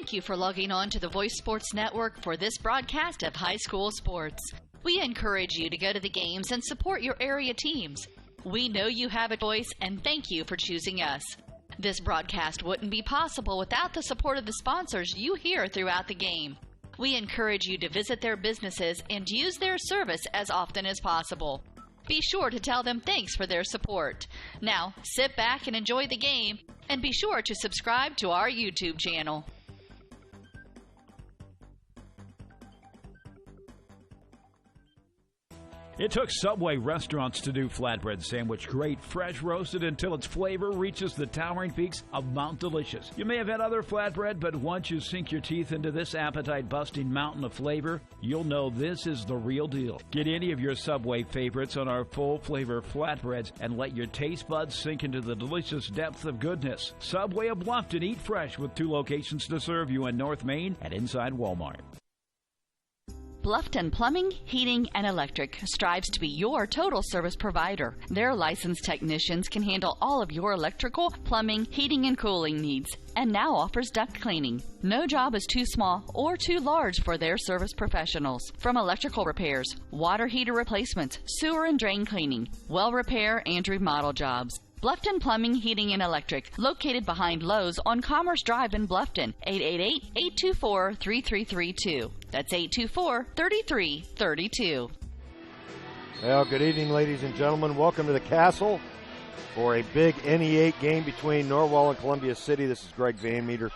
Thank you for logging on to the Voice Sports Network for this broadcast of high school sports. We encourage you to go to the games and support your area teams. We know you have a choice, and thank you for choosing us. This broadcast wouldn't be possible without the support of the sponsors you hear throughout the game. We encourage you to visit their businesses and use their service as often as possible. Be sure to tell them thanks for their support. Now, sit back and enjoy the game, and be sure to subscribe to our YouTube channel. It took Subway restaurants to do flatbread sandwich great, fresh roasted until its flavor reaches the towering peaks of Mount Delicious. You may have had other flatbread, but once you sink your teeth into this appetite-busting mountain of flavor, you'll know this is the real deal. Get any of your Subway favorites on our full-flavor flatbreads and let your taste buds sink into the delicious depth of goodness. Subway of Bluffton, eat fresh with 2 locations to serve you in North Main and inside Walmart. Bluffton Plumbing, Heating, and Electric strives to be your total service provider. Their licensed technicians can handle all of your electrical, plumbing, heating, and cooling needs, and now offers duct cleaning. No job is too small or too large for their service professionals. From electrical repairs, water heater replacements, sewer and drain cleaning, well repair, and remodel jobs. Bluffton Plumbing, Heating, and Electric, located behind Lowe's on Commerce Drive in Bluffton, 888-824-3332. That's 824-3332. Well, good evening, ladies and gentlemen. Welcome to the Castle for a big NE8 game between Norwell and Columbia City. This is Greg Van Meter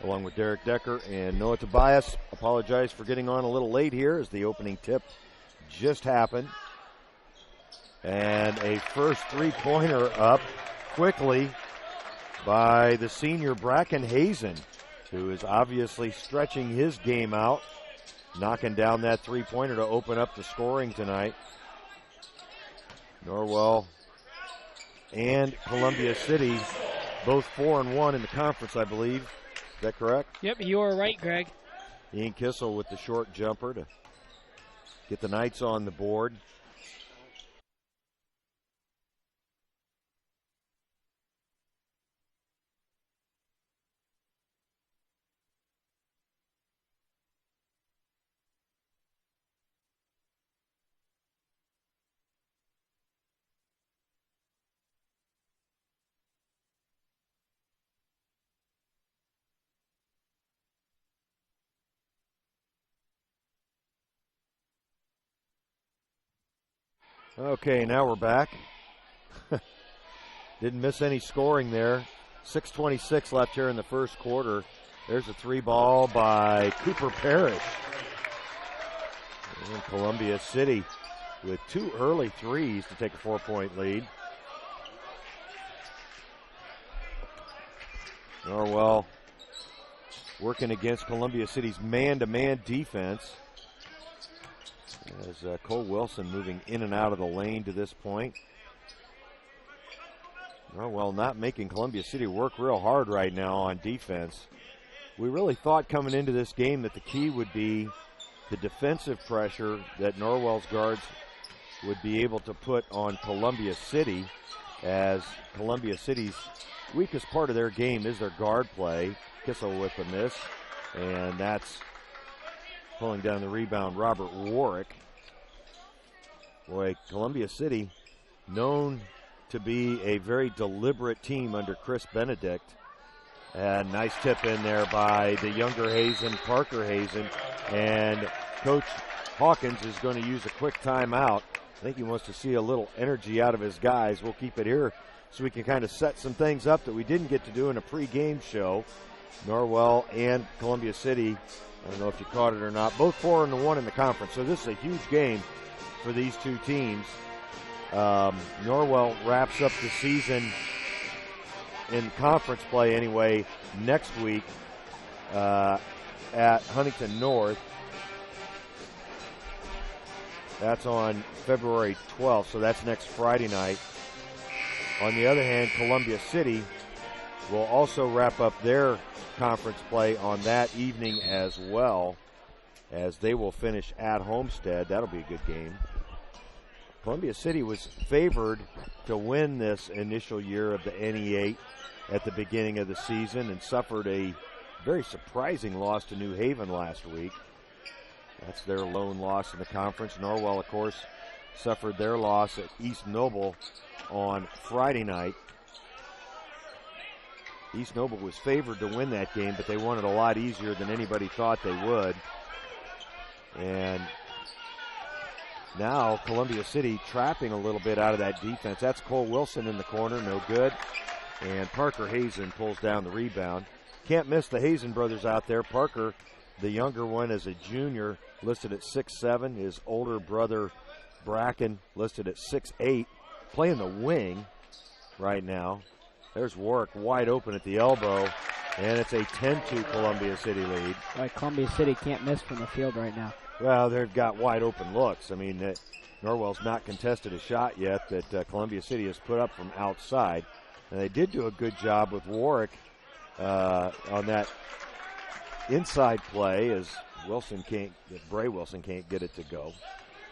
along with Derek Decker and Noah Tobias. Apologize for getting on a little late here as the opening tip just happened. And a first three-pointer up quickly by the senior Bracken Hazen, who is obviously stretching his game out, knocking down that three-pointer to open up the scoring tonight. Norwell and Columbia City, both 4-1 in the conference, I believe. Is that correct? Yep, you are right, Greg. Ian Kissel with the short jumper to get the Knights on the board. Okay, now we're back. Didn't miss any scoring there. 6:26 left here in the first quarter. There's a three ball by Cooper Parrish. And Columbia City with 2 early threes to take a 4-point lead. Norwell working against Columbia City's man-to-man defense. As Cole Wilson moving in and out of the lane to this point. Norwell not making Columbia City work real hard right now on defense. We really thought coming into this game that the key would be the defensive pressure that Norwell's guards would be able to put on Columbia City, as Columbia City's weakest part of their game is their guard play. Kissel with the miss, and that's pulling down the rebound, Robert Warwick. Boy, Columbia City, known to be a very deliberate team under Chris Benedict. And nice tip in there by the younger Hazen, Parker Hazen. And Coach Hawkins is going to use a quick timeout. I think he wants to see a little energy out of his guys. We'll keep it here so we can kind of set some things up that we didn't get to do in a pregame show. Norwell and Columbia City, I don't know if you caught it or not, both 4-1 in the conference. So this is a huge game for these two teams. Norwell wraps up the season in conference play anyway next week at Huntington North. That's on February 12th, so that's next Friday night. On the other hand, Columbia City will also wrap up their conference play on that evening as well, as they will finish at Homestead. That'll be a good game. Columbia City was favored to win this initial year of the NE8 at the beginning of the season and suffered a very surprising loss to New Haven last week. That's their lone loss in the conference. Norwell, of course, suffered their loss at East Noble on Friday night. East Noble was favored to win that game, but they won it a lot easier than anybody thought they would. And now Columbia City trapping a little bit out of that defense. That's Cole Wilson in the corner, no good. And Parker Hazen pulls down the rebound. Can't miss the Hazen brothers out there. Parker, the younger one, is a junior, listed at 6'7". His older brother, Bracken, listed at 6'8", playing the wing right now. There's Warwick wide open at the elbow, and it's a 10-2 Columbia City lead. Right, Columbia City can't miss from the field right now. Well, they've got wide open looks. I mean, Norwell's not contested a shot yet that Columbia City has put up from outside. And they did do a good job with Warwick on that inside play as Bray Wilson can't get it to go.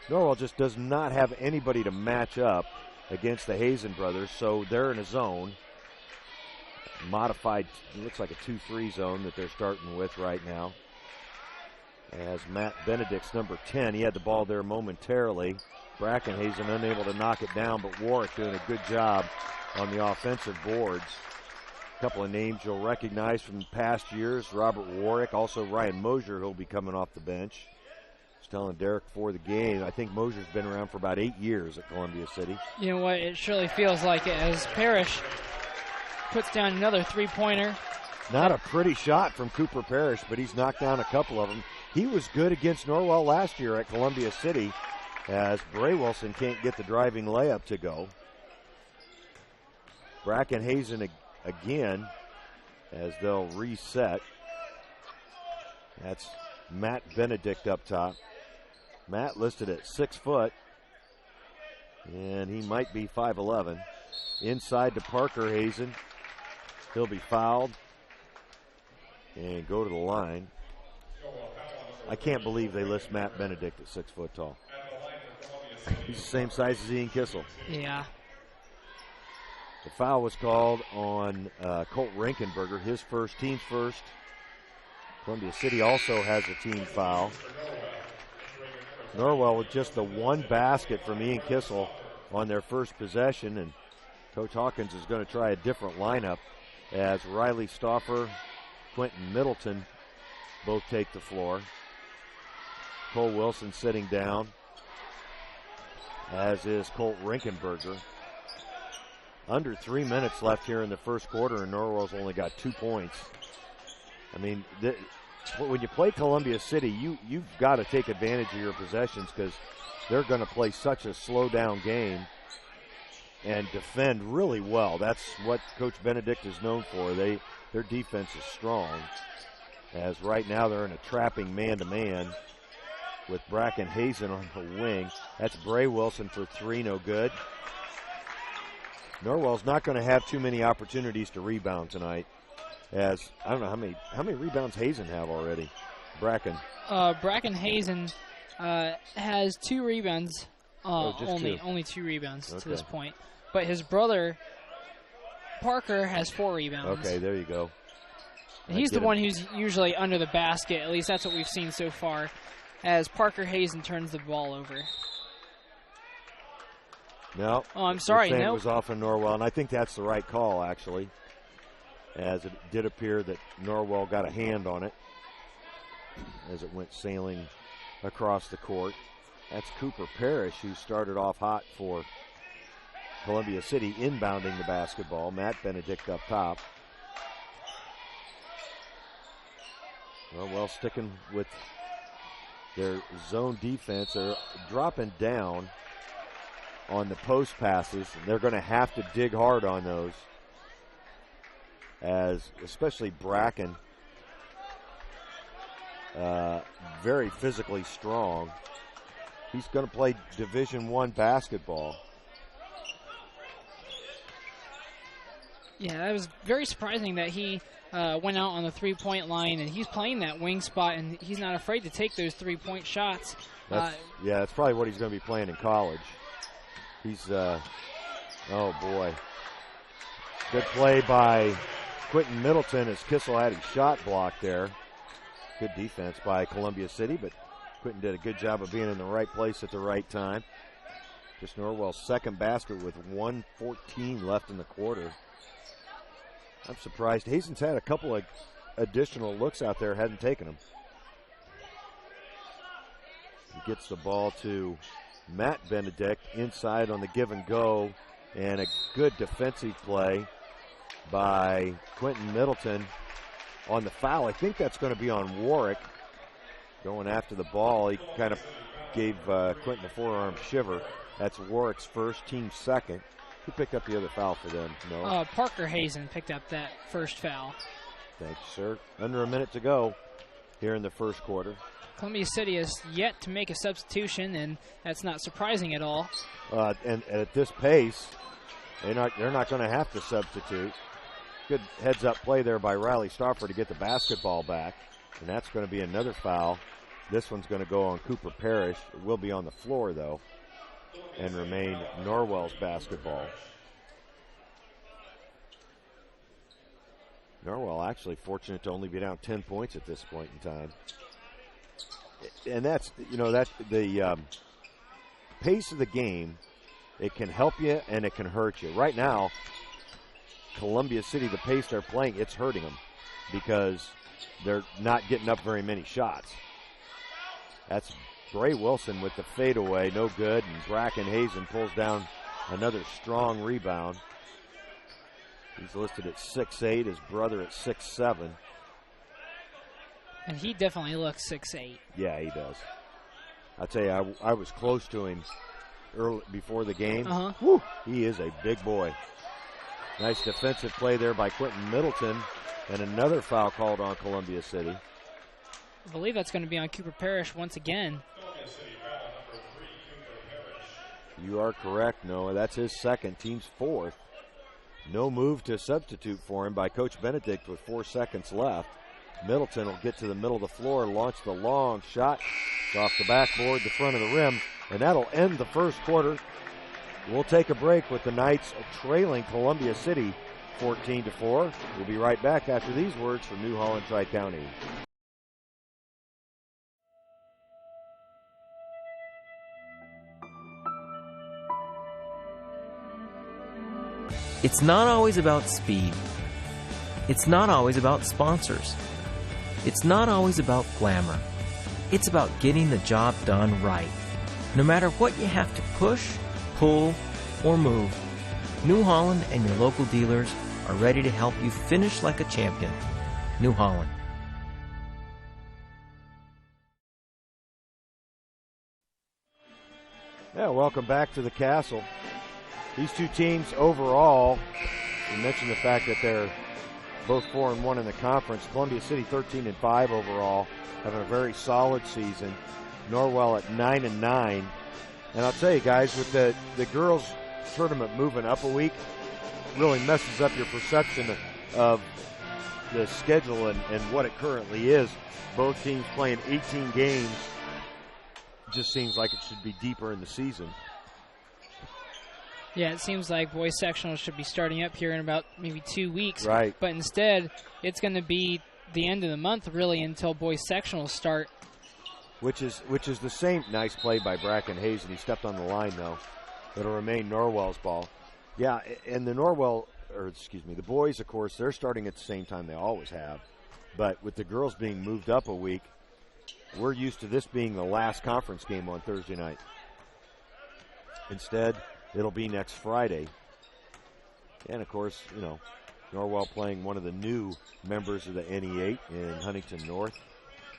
Norwell just does not have anybody to match up against the Hazen brothers, so they're in a zone. Modified, it looks like a 2-3 zone that they're starting with right now. As Matt Benedict's number 10, he had the ball there momentarily. Brackenhazen unable to knock it down, but Warwick doing a good job on the offensive boards. A couple of names you'll recognize from past years. Robert Warwick, also Ryan Mosier, who'll be coming off the bench. I was telling Derek before the game, I think Mosier's been around for about 8 years at Columbia City. You know what, it surely feels like it as Parrish puts down another three-pointer. Not a pretty shot from Cooper Parrish, but he's knocked down a couple of them. He was good against Norwell last year at Columbia City, as Bray Wilson can't get the driving layup to go. Brackenhazen again as they'll reset. That's Matt Benedict up top. Matt listed at 6 foot, and he might be 5'11". Inside to Parker Hazen. He'll be fouled and go to the line. I can't believe they list Matt Benedict at 6 foot tall. He's the same size as Ian Kissel. Yeah. The foul was called on Colt Rankenberger, his first, team's first. Columbia City also has a team foul. Norwell with just the one basket from Ian Kissel on their first possession, and Coach Hawkins is going to try a different lineup as Riley Stauffer, Quentin Middleton both take the floor. Cole Wilson sitting down, as is Colt Rankenberger. Under 3 minutes left here in the first quarter, and Norwell's only got 2 points. I mean, when you play Columbia City, you've got to take advantage of your possessions because they're going to play such a slow-down game and defend really well. That's what Coach Benedict is known for. Their defense is strong, as right now they're in a trapping man-to-man with Brackenhazen on the wing. That's Bray Wilson for 3, no good. Norwell's not going to have too many opportunities to rebound tonight, as I don't know how many rebounds Hazen have already. Brackenhazen has 2 rebounds, only 2 rebounds to this point. But his brother Parker has 4 rebounds. Okay, there you go. And he's the one who's usually under the basket. At least that's what we've seen so far, as Parker Hazen turns the ball over. No. Oh, I'm sorry. No. It was off of Norwell, and I think that's the right call, actually, as it did appear that Norwell got a hand on it as it went sailing across the court. That's Cooper Parrish, who started off hot for Columbia City, inbounding the basketball. Matt Benedict up top. Norwell sticking with their zone defense. They're dropping down on the post passes. They're going to have to dig hard on those, as especially Bracken, very physically strong. He's going to play Division I basketball. Yeah, that was very surprising that he went out on the three-point line, and he's playing that wing spot, and he's not afraid to take those three-point shots. That's probably what he's going to be playing in college. He's, oh boy. Good play by Quentin Middleton as Kissel had his shot blocked there. Good defense by Columbia City, but Quentin did a good job of being in the right place at the right time. Just Norwell's second basket with 1:14 left in the quarter. I'm surprised. Hazen's had a couple of additional looks out there, hadn't taken them. He gets the ball to Matt Benedict inside on the give and go, and a good defensive play by Quentin Middleton on the foul. I think that's going to be on Warwick going after the ball. He kind of gave Quentin a forearm shiver. That's Warwick's first, team second. Who picked up the other foul for them? No. Parker Hazen picked up that first foul. Thank you, sir. Under a minute to go here in the first quarter. Columbia City has yet to make a substitution, and that's not surprising at all. And at this pace, they're not going to have to substitute. Good heads-up play there by Riley Stauffer to get the basketball back, and that's going to be another foul. This one's going to go on Cooper Parrish. It will be on the floor, though, and remain Norwell's basketball. Norwell actually fortunate to only be down 10 points at this point in time. And that's, that's the pace of the game. It can help you and it can hurt you. Right now, Columbia City, the pace they're playing, it's hurting them because they're not getting up very many shots. That's Bray Wilson with the fadeaway, no good, and Bracken Hazen pulls down another strong rebound. He's listed at 6'8", his brother at 6'7". And he definitely looks 6'8". Yeah, he does. I'll tell you, I was close to him early before the game. Woo, he is a big boy. Nice defensive play there by Quentin Middleton, and another foul called on Columbia City. I believe that's going to be on Cooper Parrish once again. You are correct, Noah. That's his second, team's fourth. No move to substitute for him by Coach Benedict with 4 seconds left. Middleton will get to the middle of the floor, launch the long shot. It's off the backboard, the front of the rim, and that'll end the first quarter. We'll take a break with the Knights trailing Columbia City 14-4. We'll be right back after these words from New Holland Tri-County. It's not always about speed. It's not always about sponsors. It's not always about glamour. It's about getting the job done right. No matter what you have to push, pull, or move, New Holland and your local dealers are ready to help you finish like a champion. New Holland. Yeah, welcome back to the Castle. These two teams overall, you mentioned the fact that they're both 4-1 in the conference. Columbia City 13-5 overall, having a very solid season. Norwell at 9-9. And I'll tell you guys, with the girls tournament moving up a week, really messes up your perception of the schedule and what it currently is. Both teams playing 18 games. Just seems like it should be deeper in the season. Yeah, it seems like boys sectional should be starting up here in about maybe 2 weeks. Right. But instead, it's going to be the end of the month, really, until boys sectionals start. Which is the same. Nice play by Bracken Hazen. He stepped on the line, though. It'll remain Norwell's ball. Yeah, and the the boys, of course, they're starting at the same time they always have. But with the girls being moved up a week, we're used to this being the last conference game on Thursday night. Instead, it'll be next Friday. And, of course, Norwell playing one of the new members of the NE8 in Huntington North.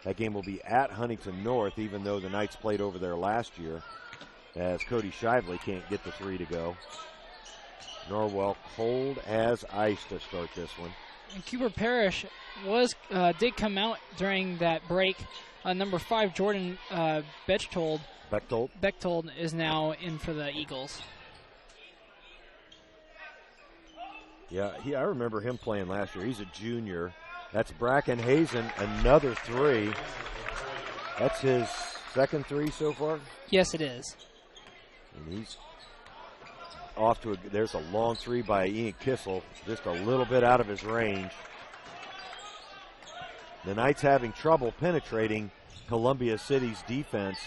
That game will be at Huntington North, even though the Knights played over there last year, as Cody Shively can't get the three to go. Norwell cold as ice to start this one. And Cooper Parrish did come out during that break. Number 5, Jordan Bechtold is now in for the Eagles. Yeah, I remember him playing last year. He's a junior. That's Bracken Hazen, another three. That's his second three so far? Yes, it is. And he's off to there's a long three by Ian Kissel, just a little bit out of his range. The Knights having trouble penetrating Columbia City's defense.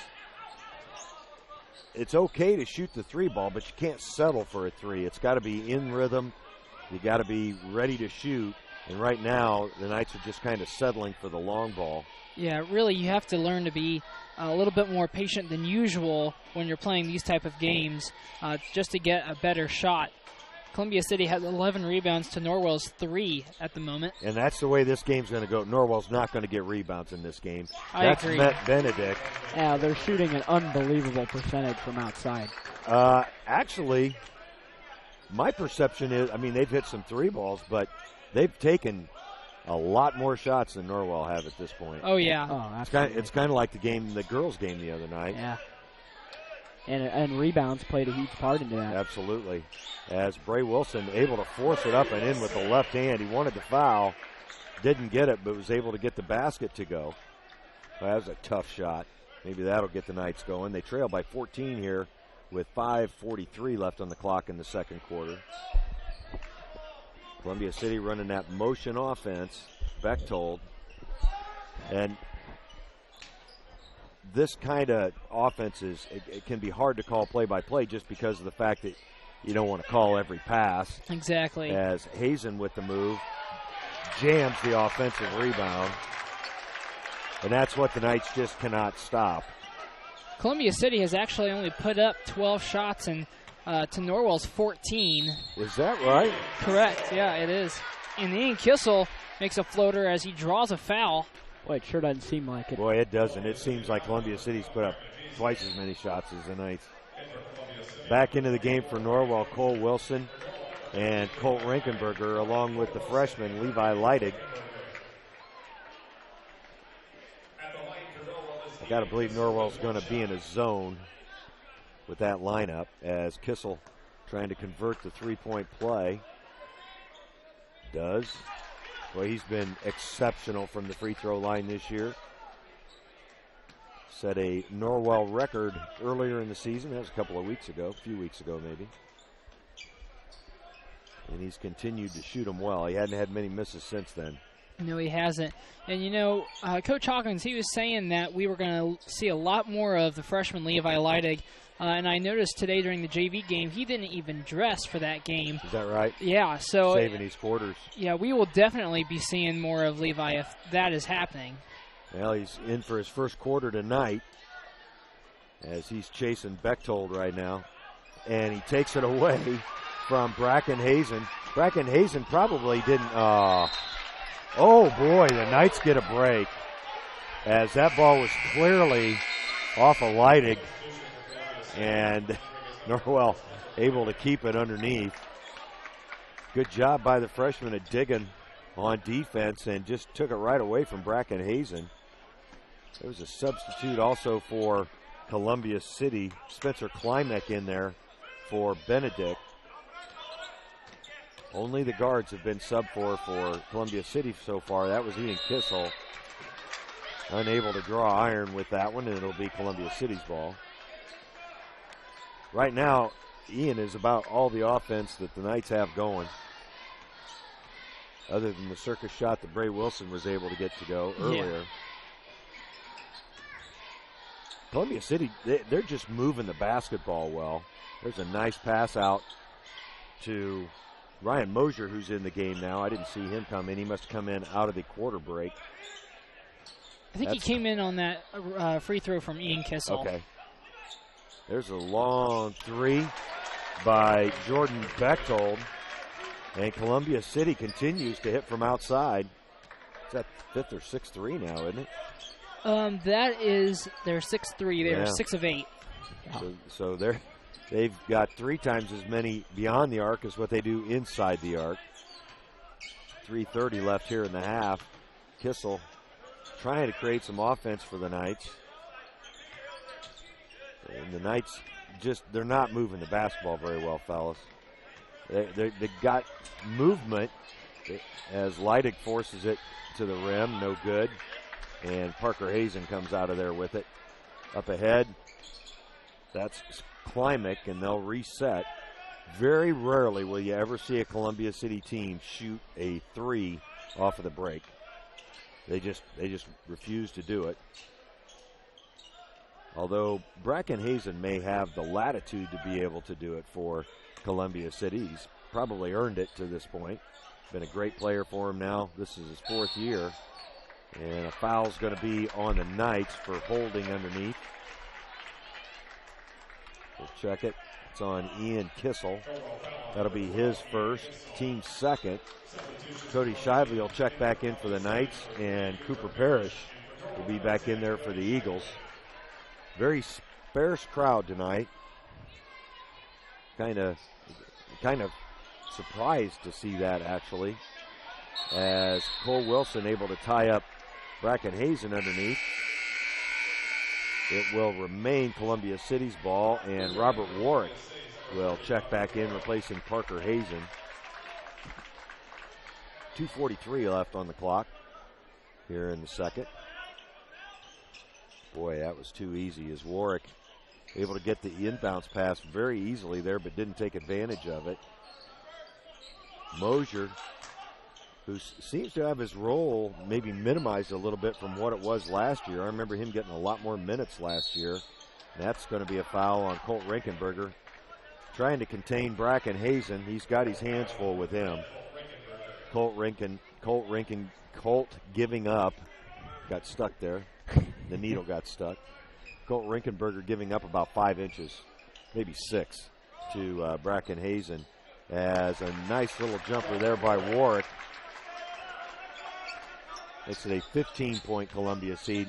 It's okay to shoot the three ball, but you can't settle for a three. It's got to be in rhythm. You got to be ready to shoot. And right now, the Knights are just kind of settling for the long ball. Yeah, really, you have to learn to be a little bit more patient than usual when you're playing these type of games just to get a better shot. Columbia City has 11 rebounds to Norwell's 3 at the moment. And that's the way this game's going to go. Norwell's not going to get rebounds in this game. I agree. That's Benedict. Yeah, they're shooting an unbelievable percentage from outside. Actually, my perception is, I mean, they've hit some three balls, but they've taken a lot more shots than Norwell have at this point. Oh, yeah. Oh, it's kind of like the girls' game the other night. Yeah. And rebounds played a huge part into that. Absolutely. As Bray Wilson able to force it up and in with the left hand. He wanted to foul, didn't get it, but was able to get the basket to go. Well, that was a tough shot. Maybe that'll get the Knights going. They trail by 14 here with 5:43 left on the clock in the second quarter. Columbia City running that motion offense, Bechtold. And this kind of offense it can be hard to call play-by-play just because of the fact that you don't want to call every pass. Exactly. As Hazen with the move jams the offensive rebound. And that's what the Knights just cannot stop. Columbia City has actually only put up 12 shots and to Norwell's 14. Is that right? Correct, yeah, it is. And Ian Kissel makes a floater as he draws a foul. Boy, it sure doesn't seem like it. Boy, it doesn't. It seems like Columbia City's put up twice as many shots as the Knights. Back into the game for Norwell, Cole Wilson and Colt Rankenberger, along with the freshman Levi Leidig. I got to believe Norwell's going to be in a zone with that lineup as Kissel trying to convert the three-point play. Does. Well, he's been exceptional from the free throw line this year. Set a Norwell record earlier in the season. That was a couple of weeks ago, a few weeks ago maybe. And he's continued to shoot them well. He hadn't had many misses since then. No, he hasn't. And, you know, Coach Hawkins, he was saying that we were going to see a lot more of the freshman Levi Leidig. And I noticed today during the JV game, he didn't even dress for that game. Is that right? Yeah. So saving his quarters. Yeah, we will definitely be seeing more of Levi if that is happening. Well, he's in for his first quarter tonight as he's chasing Bechtold right now. And he takes it away from Bracken Hazen. Bracken Hazen probably didn't. Oh, boy, the Knights get a break as that ball was clearly off of Leidig. And Norwell able to keep it underneath. Good job by the freshman at digging on defense and just took it right away from Bracken Hazen. There was a substitute also for Columbia City. Spencer Klimek in there for Benedict. Only the guards have been subbed for Columbia City so far. That was Ian Kissel. Unable to draw iron with that one, and it'll be Columbia City's ball. Right now, Ian is about all the offense that the Knights have going, other than the circus shot that Bray Wilson was able to get to go earlier. Yeah. Columbia City, they're just moving the basketball well. There's a nice pass out to Ryan Mosier, who's in the game now. I didn't see him come in. He must have come in out of the quarter break. I think he came in on that free throw from Ian Kissel. Okay. There's a long three by Jordan Bechtold. And Columbia City continues to hit from outside. It's that fifth or sixth three now, isn't it? That is their 6-3. They're 6 of 8. So they've got 3 times as many beyond the arc as what they do inside the arc. 3:30 left here in the half. Kissel trying to create some offense for the Knights. And the Knights they're not moving the basketball very well, fellas. They got movement as Leidig forces it to the rim, no good. And Parker Hazen comes out of there with it. Up ahead, that's Klimek, and they'll reset. Very rarely will you ever see a Columbia City team shoot a 3 off of the break. They just refuse to do it. Although Bracken Hazen may have the latitude to be able to do it for Columbia City. He's probably earned it to this point. Been a great player for him now. This is his 4th year. And a foul's going to be on the Knights for holding underneath. We'll check it. It's on Ian Kissel. That'll be his first, team's second. Cody Shively will check back in for the Knights, and Cooper Parrish will be back in there for the Eagles. Very sparse crowd tonight. Kind of surprised to see that, actually, as Cole Wilson able to tie up Bracken Hazen underneath. It will remain Columbia City's ball, and Robert Warwick will check back in, replacing Parker Hazen. 2:43 left on the clock here in the second. Boy, that was too easy, as Warwick able to get the inbounds pass very easily there, but didn't take advantage of it. Mosier, who seems to have his role maybe minimized a little bit from what it was last year. I remember him getting a lot more minutes last year. That's going to be a foul on Colt Rinkenberger. Trying to contain Bracken Hazen. He's got his hands full with him. Colt giving up. Got stuck there. The needle got stuck. Colt Rinkenberger giving up about 5 inches, maybe 6, to Bracken Hazen. As a nice little jumper there by Warwick. Makes it a 15-point Columbia City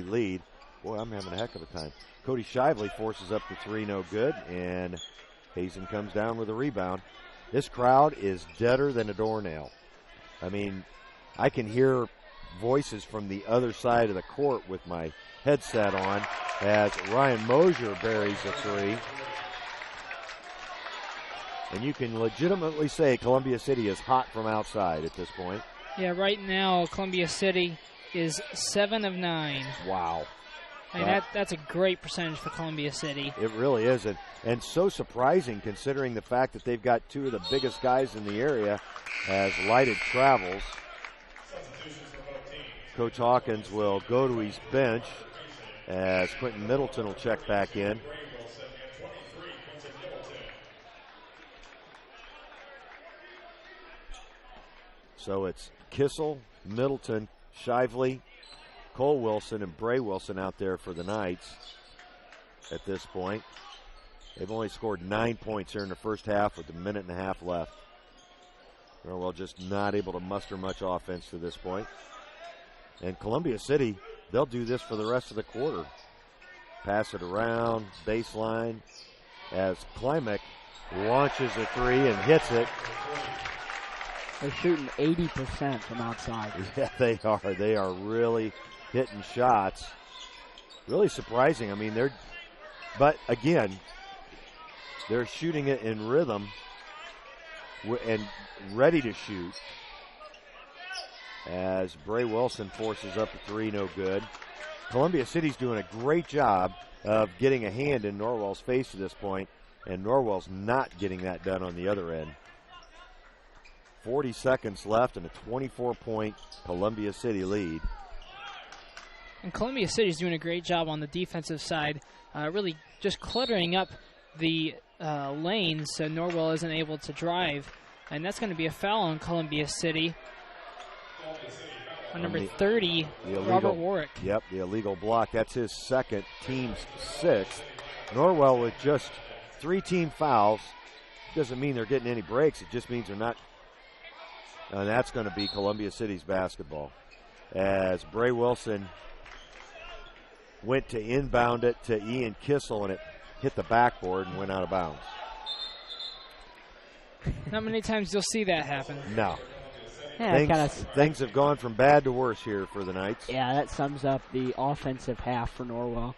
lead. Boy, I'm having a heck of a time. Cody Shively forces up the 3, no good, and Hazen comes down with a rebound. This crowd is deader than a doornail. I mean, I can hear voices from the other side of the court with my headset on as Ryan Mosier buries a 3. And you can legitimately say Columbia City is hot from outside at this point. Yeah, right now Columbia City is 7 of 9. Wow. I mean, that's a great percentage for Columbia City. It really is, and so surprising considering the fact that they've got 2 of the biggest guys in the area as Lighted travels. Coach Hawkins will go to his bench as Quentin Middleton will check back in. So it's Kissel, Middleton, Shively, Cole Wilson, and Bray Wilson out there for the Knights at this point. They've only scored 9 points here in the first half with a minute and a half left. Norwell just not able to muster much offense to this point. And Columbia City, they'll do this for the rest of the quarter. Pass it around, baseline, as Klimek launches a 3 and hits it. They're shooting 80% from outside. Yeah, they are. They are really hitting shots. Really surprising. I mean, but again, they're shooting it in rhythm and ready to shoot. As Bray Wilson forces up a 3, no good. Columbia City's doing a great job of getting a hand in Norwell's face to this point, and Norwell's not getting that done on the other end. 40 seconds left and a 24-point Columbia City lead. And Columbia City's doing a great job on the defensive side, really just cluttering up the lanes so Norwell isn't able to drive. And that's going to be a foul on Columbia City. On number 30, Robert Warwick. Yep, the illegal block. That's his second, team's 6th. Norwell with just 3 team fouls. Doesn't mean they're getting any breaks. It just means they're not. And that's going to be Columbia City's basketball. As Bray Wilson went to inbound it to Ian Kissel, and it hit the backboard and went out of bounds. Not many times you'll see that happen. No. Yeah, things have gone from bad to worse here for the Knights. Yeah, that sums up the offensive half for Norwell.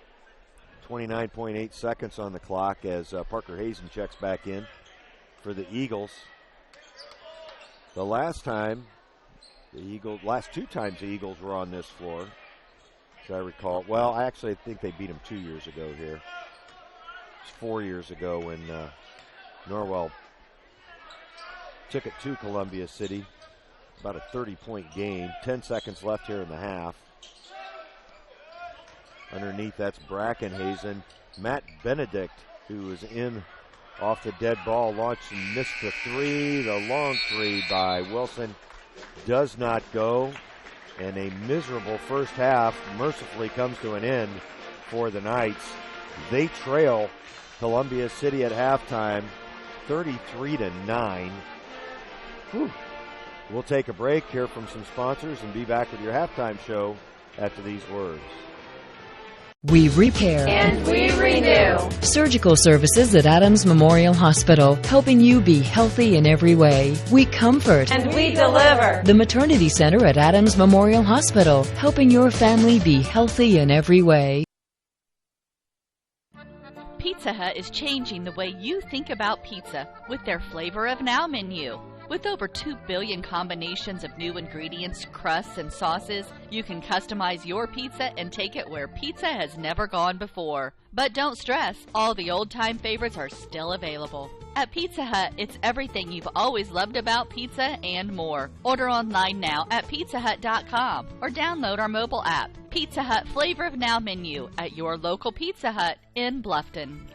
29.8 seconds on the clock as Parker Hazen checks back in for the Eagles. The last 2 times the Eagles were on this floor, as I recall. Well, I think they beat them 2 years ago here. It's 4 years ago when Norwell took it to Columbia City. About a 30-point game. 10 seconds left here in the half. Underneath, that's Brackenhazen. Matt Benedict, who is in off the dead ball, launched and missed the three. The long three by Wilson does not go. And a miserable first half mercifully comes to an end for the Knights. They trail Columbia City at halftime, 33-9. Whew. We'll take a break, hear from some sponsors, and be back with your halftime show after these words. We repair and we renew. Surgical services at Adams Memorial Hospital, helping you be healthy in every way. We comfort and we deliver. The Maternity Center at Adams Memorial Hospital, helping your family be healthy in every way. Pizza Hut is changing the way you think about pizza with their Flavor of Now menu. With over 2 billion combinations of new ingredients, crusts, and sauces, you can customize your pizza and take it where pizza has never gone before. But don't stress, all the old-time favorites are still available. At Pizza Hut, it's everything you've always loved about pizza and more. Order online now at pizzahut.com or download our mobile app. Pizza Hut Flavor of Now menu at your local Pizza Hut in Bluffton.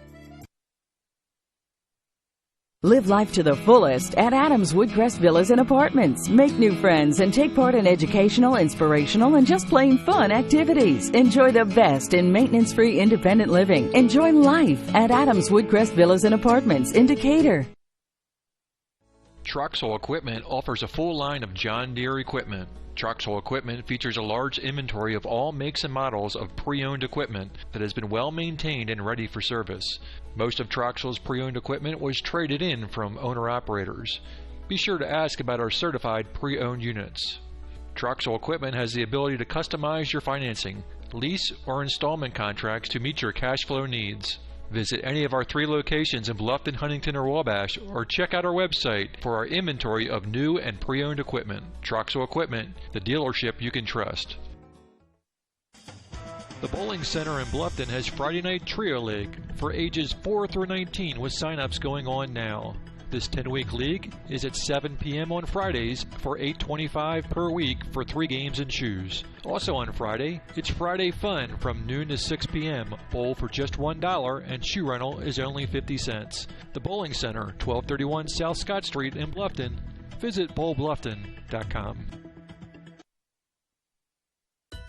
Live life to the fullest at Adams Woodcrest Villas and Apartments. Make new friends and take part in educational, inspirational, and just plain fun activities. Enjoy the best in maintenance-free independent living. Enjoy life at Adams Woodcrest Villas and Apartments in Decatur. Troxel Equipment offers a full line of John Deere equipment. Troxel Equipment features a large inventory of all makes and models of pre-owned equipment that has been well maintained and ready for service. Most of Troxel's pre-owned equipment was traded in from owner-operators. Be sure to ask about our certified pre-owned units. Troxel Equipment has the ability to customize your financing, lease, or installment contracts to meet your cash flow needs. Visit any of our 3 locations in Bluffton, Huntington, or Wabash, or check out our website for our inventory of new and pre-owned equipment. Troxel Equipment, the dealership you can trust. The Bowling Center in Bluffton has Friday Night Trio League for ages 4 through 19 with sign-ups going on now. This 10-week league is at 7 p.m. on Fridays for $8.25 per week for 3 games and shoes. Also on Friday, it's Friday Fun from noon to 6 p.m. Bowl for just $1 and shoe rental is only 50 cents. The Bowling Center, 1231 South Scott Street in Bluffton. Visit bowlbluffton.com.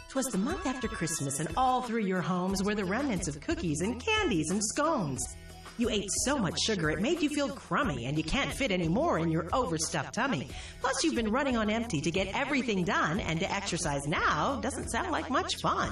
'Twas the month after Christmas, and all through your homes were the remnants of cookies and candies and scones. You ate so much sugar it made you feel crummy, and you can't fit any more in your overstuffed tummy. Plus, you've been running on empty to get everything done, and to exercise now doesn't sound like much fun.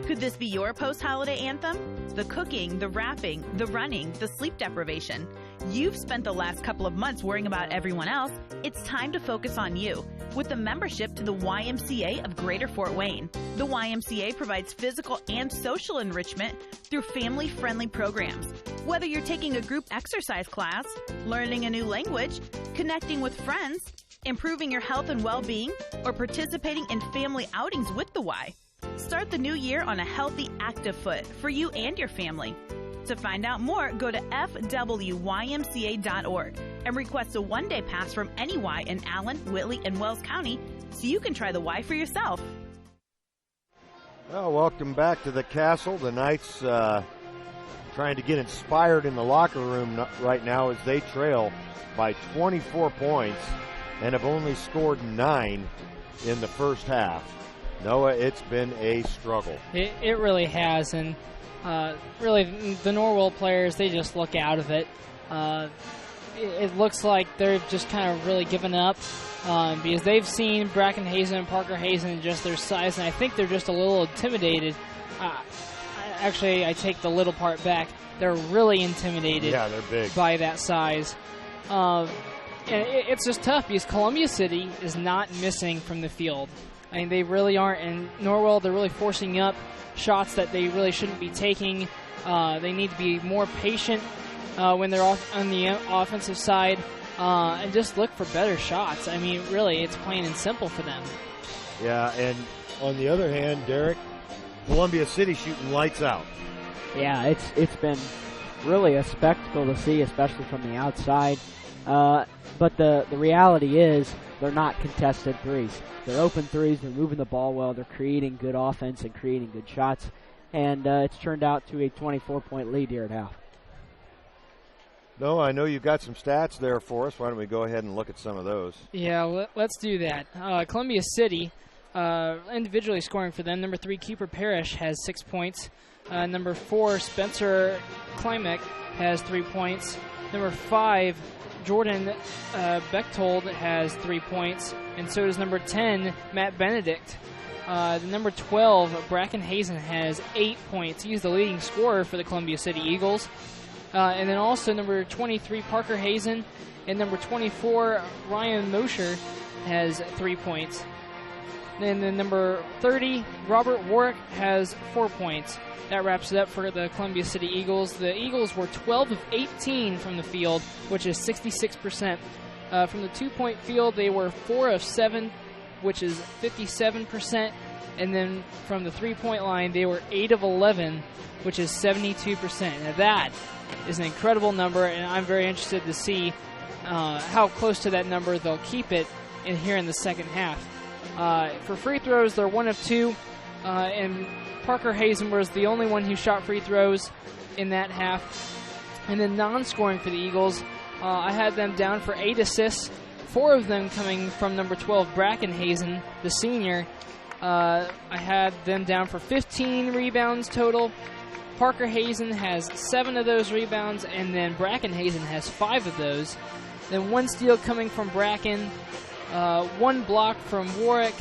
Could this be your post-holiday anthem? The cooking, the wrapping, the running, the sleep deprivation. You've spent the last couple of months worrying about everyone else. It's time to focus on you. With a membership to the YMCA of Greater Fort Wayne. The YMCA provides physical and social enrichment through family-friendly programs. Whether you're taking a group exercise class, learning a new language, connecting with friends, improving your health and well-being, or participating in family outings with the Y. Start the new year on a healthy, active foot for you and your family. To find out more, go to fwymca.org and request a one-day pass from any Y in Allen, Whitley, and Wells County so you can try the Y for yourself. Well, welcome back to the Castle. The Knights trying to get inspired in the locker room right now as they trail by 24 points and have only scored 9 in the first half. Noah, it's been a struggle. It really has, and really the Norwell players, they just look out of it. It looks like they've just kind of really given up because they've seen Brackenhazen and Parker Hazen just their size, and I think they're just a little intimidated. Actually, I take the little part back. They're really intimidated they're big. By that size. And it's just tough because Columbia City is not missing from the field. I mean, they really aren't. And Norwell, they're really forcing up shots that they really shouldn't be taking. They need to be more patient when they're off on the offensive side and just look for better shots. I mean, really, it's plain and simple for them. Yeah, and on the other hand, Derek, Columbia City shooting lights out. Yeah, it's been really a spectacle to see, especially from the outside. But the reality is they're not contested threes. They're open threes. They're moving the ball well. They're creating good offense and creating good shots. And it's turned out to a 24-point lead here at half. No, I know you've got some stats there for us. Why don't we go ahead and look at some of those? Yeah, let's do that. Columbia City, individually scoring for them. Number 3, Keeper Parrish has 6 points. Number 4, Spencer Klimek has 3 points. Number 5, Jordan Bechtold has 3 points. And so does number 10, Matt Benedict. The number 12, Bracken Hazen, has 8 points. He's the leading scorer for the Columbia City Eagles. And then also number 23, Parker Hazen, and number 24, Ryan Mosher, has 3 points. And then number 30, Robert Warwick, has 4 points. That wraps it up for the Columbia City Eagles. The Eagles were 12 of 18 from the field, which is 66%. From the 2-point field, they were 4 of 7, which is 57%. And then from the 3-point line, they were 8 of 11, which is 72%. Now that is an incredible number, and I'm very interested to see how close to that number they'll keep it here in the second half. For free throws, they're 1 of 2, and Parker Hazen was the only one who shot free throws in that half. And then non-scoring for the Eagles, I had them down for 8 assists, 4 of them coming from number 12, Bracken Hazen, the senior. I had them down for 15 rebounds total. Parker Hazen has 7 of those rebounds, and then Bracken Hazen has 5 of those. Then 1 steal coming from Bracken, 1 block from Warwick,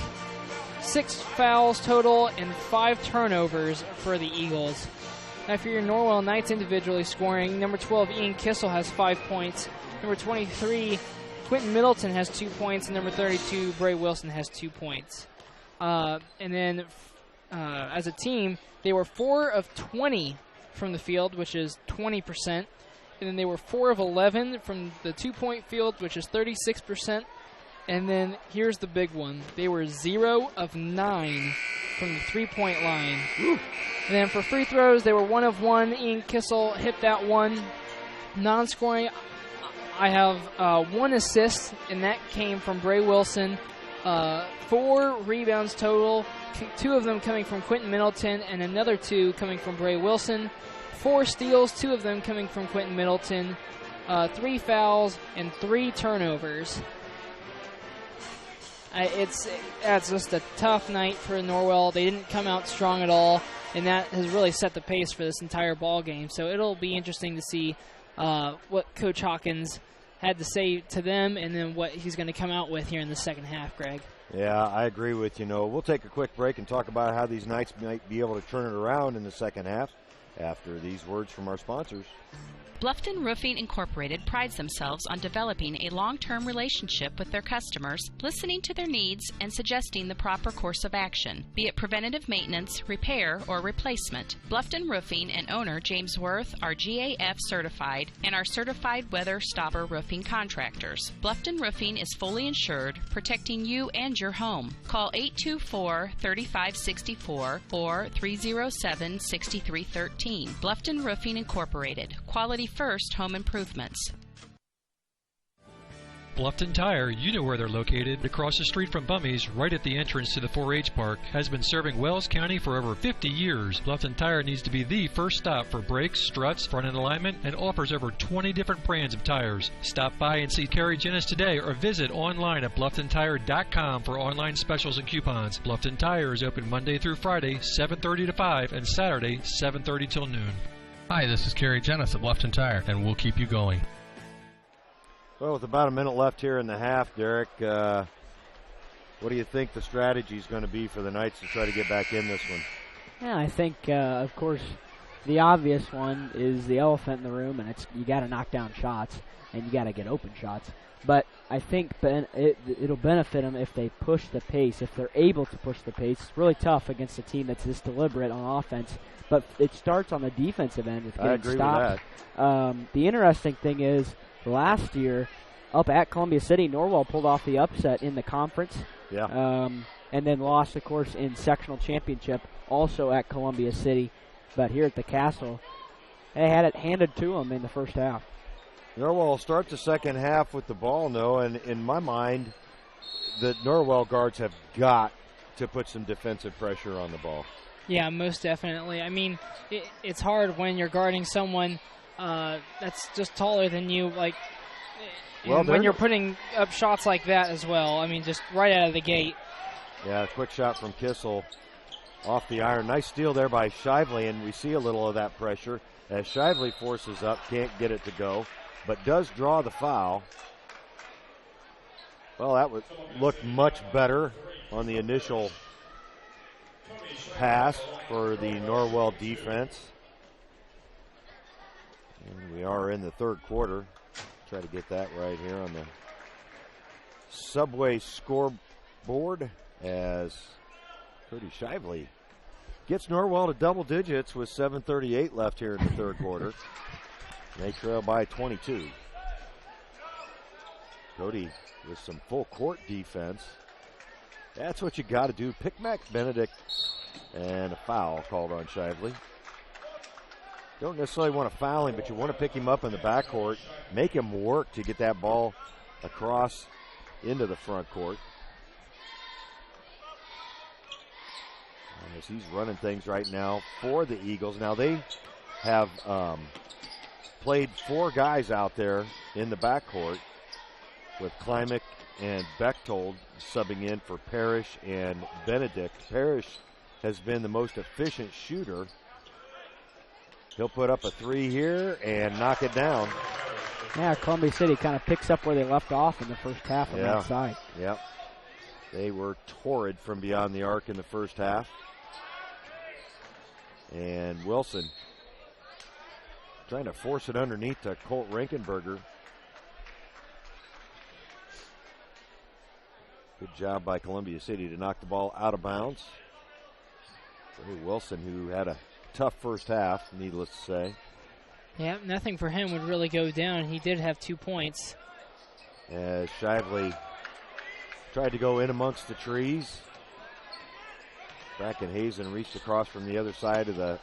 6 fouls total, and 5 turnovers for the Eagles. Now for your Norwell Knights individually scoring, number 12, Ian Kissel, has 5 points. Number 23, Quentin Middleton, has 2 points. And number 32, Bray Wilson, has 2 points. And then as a team, they were 4 of 20 from the field, which is 20%. And then they were 4 of 11 from the 2-point field, which is 36%. And then here's the big one. They were 0 of 9 from the 3-point line. Ooh. And then for free throws, they were 1 of 1. Ian Kissel hit that one. Non-scoring, I have 1 assist, and that came from Bray Wilson. 4 rebounds total, 2 of them coming from Quentin Middleton, and another 2 coming from Bray Wilson. 4 steals, 2 of them coming from Quentin Middleton. 3 fouls, and 3 turnovers. It's just a tough night for Norwell. They didn't come out strong at all, and that has really set the pace for this entire ball game. So it'll be interesting to see what Coach Hawkins had to say to them, and then what he's going to come out with here in the second half, Greg. Yeah, I agree with you. We'll take a quick break and talk about how these Knights might be able to turn it around in the second half after these words from our sponsors. Bluffton Roofing Incorporated prides themselves on developing a long-term relationship with their customers, listening to their needs and suggesting the proper course of action, be it preventative maintenance, repair, or replacement. Bluffton Roofing and owner James Worth are GAF certified and are certified weather stopper roofing contractors. Bluffton Roofing is fully insured, protecting you and your home. Call 824-3564 or 307-6313. Bluffton Roofing Incorporated. Quality first home improvements. Bluffton Tire, you know where they're located. Across the street from Bummy's, right at the entrance to the 4-H Park, has been serving Wells County for over 50 years. Bluffton Tire needs to be the first stop for brakes, struts, front-end alignment, and offers over 20 different brands of tires. Stop by and see Carrie Jennis today or visit online at BlufftonTire.com for online specials and coupons. Bluffton Tire is open Monday through Friday, 7:30 to 5, and Saturday, 7:30 till noon. Hi, this is Kerry Jennis of Bluffton Tire, and we'll keep you going. Well, with about a minute left here in the half, Derek, what do you think the strategy is going to be for the Knights to try to get back in this one? Yeah, I think, of course, the obvious one is the elephant in the room, and it's you got to knock down shots, and you got to get open shots. But I think it'll benefit them if they push the pace, if they're able to push the pace. It's really tough against a team that's this deliberate on offense. But it starts on the defensive end with getting stops. The interesting thing is, last year, up at Columbia City, Norwell pulled off the upset in the conference. Yeah. And then lost, of course, in sectional championship, also at Columbia City. But here at the Castle, They had it handed to them in the first half. Norwell will start the second half with the ball, and in my mind, the Norwell guards have got to put some defensive pressure on the ball. Yeah, most definitely. I mean, it's hard when you're guarding someone that's just taller than you, when you're putting up shots like that as well. I mean, just right out of the gate. Yeah, quick shot from Kissel off the iron. Nice steal there by Shively, and we see a little of that pressure as Shively forces up, can't get it to go, but does draw the foul. Well, that would look much better on the initial pass for the Norwell defense. And we are in the third quarter. Try to get that right here on the Subway scoreboard as Cody Shively gets Norwell to double digits with 7:38 left here in the third quarter. They trail by 22. Cody with some full court defense. That's what you got to do. Pick Mac Benedict, and a foul called on Shively. Don't necessarily want to foul him, but you want to pick him up in the backcourt, make him work to get that ball across into the front court. As he's running things right now for the Eagles. Now they have played 4 guys out there in the backcourt with Klimek and Bechtold subbing in for Parrish and Benedict. Parrish has been the most efficient shooter. He'll put up a 3 here and knock it down. Yeah, Columbia City kind of picks up where they left off in the first half on that side. Yep. They were torrid from beyond the arc in the first half. And Wilson trying to force it underneath to Colt Rinkenberger. Good job by Columbia City to knock the ball out of bounds. Wilson, who had a tough first half, needless to say. Yeah, nothing for him would really go down. He did have 2 points. As Shively tried to go in amongst the trees. Bracken Hazen reached across from the other side of the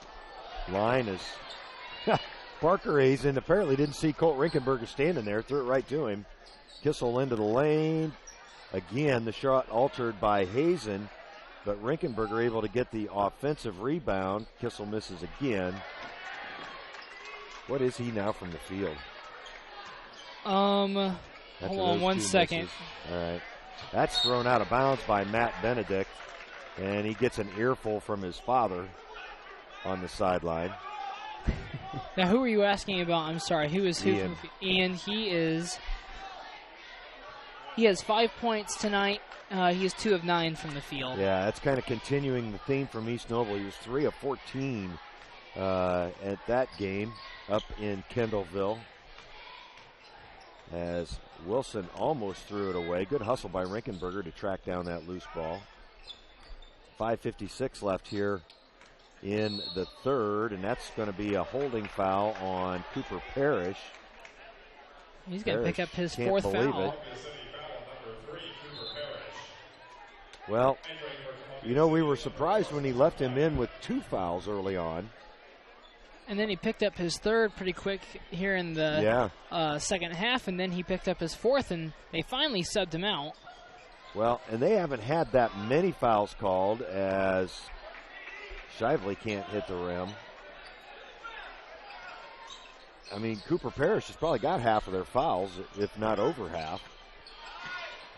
line as Parker Hazen apparently didn't see Colt Rinkenberger standing there, threw it right to him. Kissel into the lane. Again, the shot altered by Hazen, but Rinkenberger able to get the offensive rebound. Kissel misses again. What is he now from the field? Hold on 1 second. All right. That's thrown out of bounds by Matt Benedict, and he gets an earful from his father on the sideline. Now, who are you asking about? I'm sorry. Who is who? Ian. Ian, he has 5 points tonight. He is 2 of 9 from the field. Yeah, that's kind of continuing the theme from East Noble. He was 3 of 14 at that game up in Kendallville. As Wilson almost threw it away. Good hustle by Rinkenberger to track down that loose ball. 5:56 left here in the third, and that's going to be a holding foul on Cooper Parrish. He's going to pick up his 4th foul. Well, we were surprised when he left him in with 2 fouls early on. And then he picked up his 3rd pretty quick here in the second half, and then he picked up his 4th, and they finally subbed him out. Well, and they haven't had that many fouls called as Shively can't hit the rim. I mean, Cooper Parrish has probably got half of their fouls, if not over half.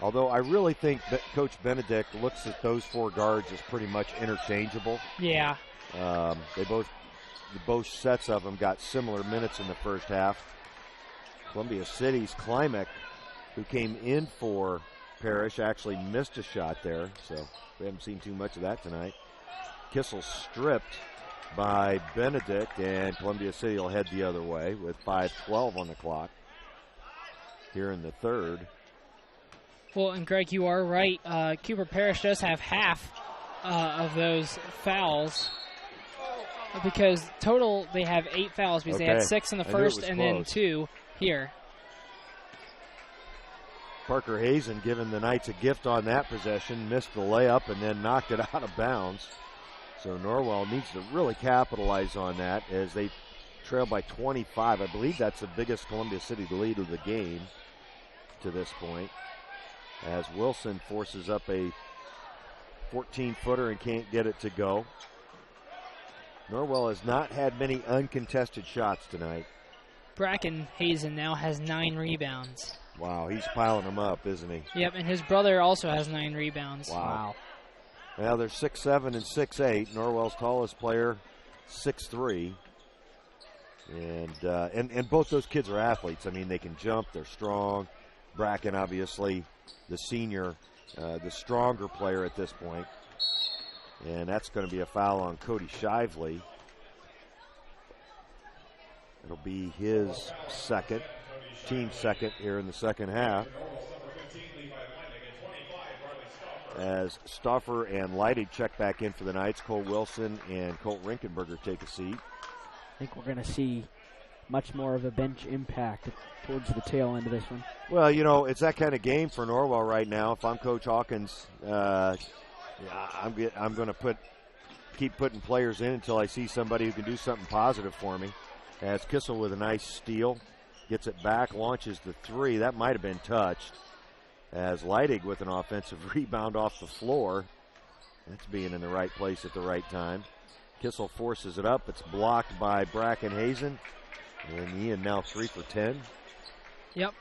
Although I really think that Coach Benedict looks at those 4 guards as pretty much interchangeable. Yeah. Both sets of them got similar minutes in the first half. Columbia City's Klimek, who came in for Parrish, actually missed a shot there, so we haven't seen too much of that tonight. Kissel stripped by Benedict, and Columbia City will head the other way with 5:12 on the clock here in the third. Well, and Greg, you are right. Cooper Parrish does have half of those fouls. Because total, they have 8 fouls because they had 6 in the first and then 2 here. Parker Hazen giving the Knights a gift on that possession, missed the layup and then knocked it out of bounds. So Norwell needs to really capitalize on that as they trail by 25. I believe that's the biggest Columbia City lead of the game to this point, as Wilson forces up a 14-footer and can't get it to go. Norwell has not had many uncontested shots tonight. Bracken Hazen now has 9 rebounds. Wow, he's piling them up, isn't he? Yep, and his brother also has 9 rebounds. Wow. Well, they're 6'7" and 6'8". Norwell's tallest player, 6'3". And both those kids are athletes. I mean, they can jump, they're strong. Bracken, obviously, the senior, the stronger player at this point. And that's going to be a foul on Cody Shively. It'll be his second, team second here in the second half. As Stauffer and Leidig check back in for the Knights, Cole Wilson and Colt Rinkenberger take a seat. I think we're going to see much more of a bench impact towards the tail end of this one. Well, you know, it's that kind of game for Norwell right now. If I'm Coach Hawkins, I'm going to keep putting players in until I see somebody who can do something positive for me. As Kissel with a nice steal, gets it back, launches the three. That might have been touched. As Leidig with an offensive rebound off the floor. That's being in the right place at the right time. Kissel forces it up. It's blocked by Bracken Hazen. And Ian now 3 for 10. Yep.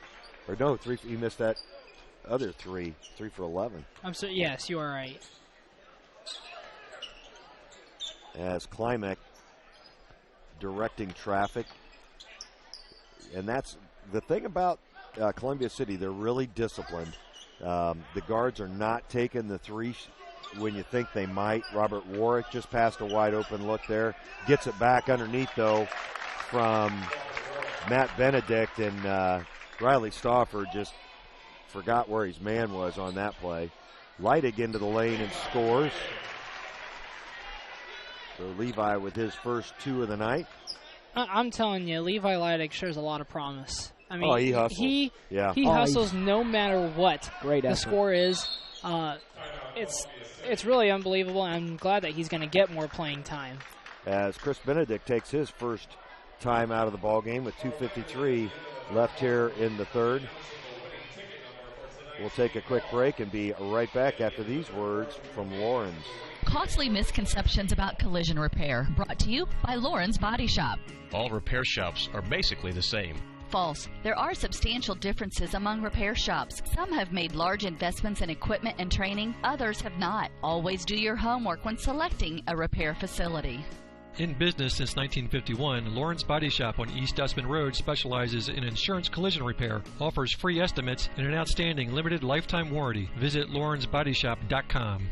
Or no, he missed that other 3 for 11. I'm sorry. Yes, you are right. As Klimek directing traffic. And that's the thing about Columbia City. They're really disciplined. The guards are not taking the three when you think they might. Robert Warwick just passed a wide open look there. Gets it back underneath, though, from Matt Benedict, and Riley Stauffer just forgot where his man was on that play. Leidig into the lane and scores. So Levi with his first 2 of the night. I'm telling you, Levi Leidig shows a lot of promise. I mean, he hustles. He hustles no matter what the score is. It's really unbelievable. I'm glad that he's going to get more playing time. As Chris Benedict takes his first time out of the ball game with 2:53 left here in the third. We'll take a quick break and be right back after these words from Lawrence. Costly misconceptions about collision repair, brought to you by Lawrence Body Shop. All repair shops are basically the same. False. There are substantial differences among repair shops. Some have made large investments in equipment and training, others have not. Always do your homework when selecting a repair facility. In business since 1951, Lawrence Body Shop on East Dustman Road specializes in insurance collision repair, offers free estimates, and an outstanding limited lifetime warranty. Visit lawrencebodyshop.com.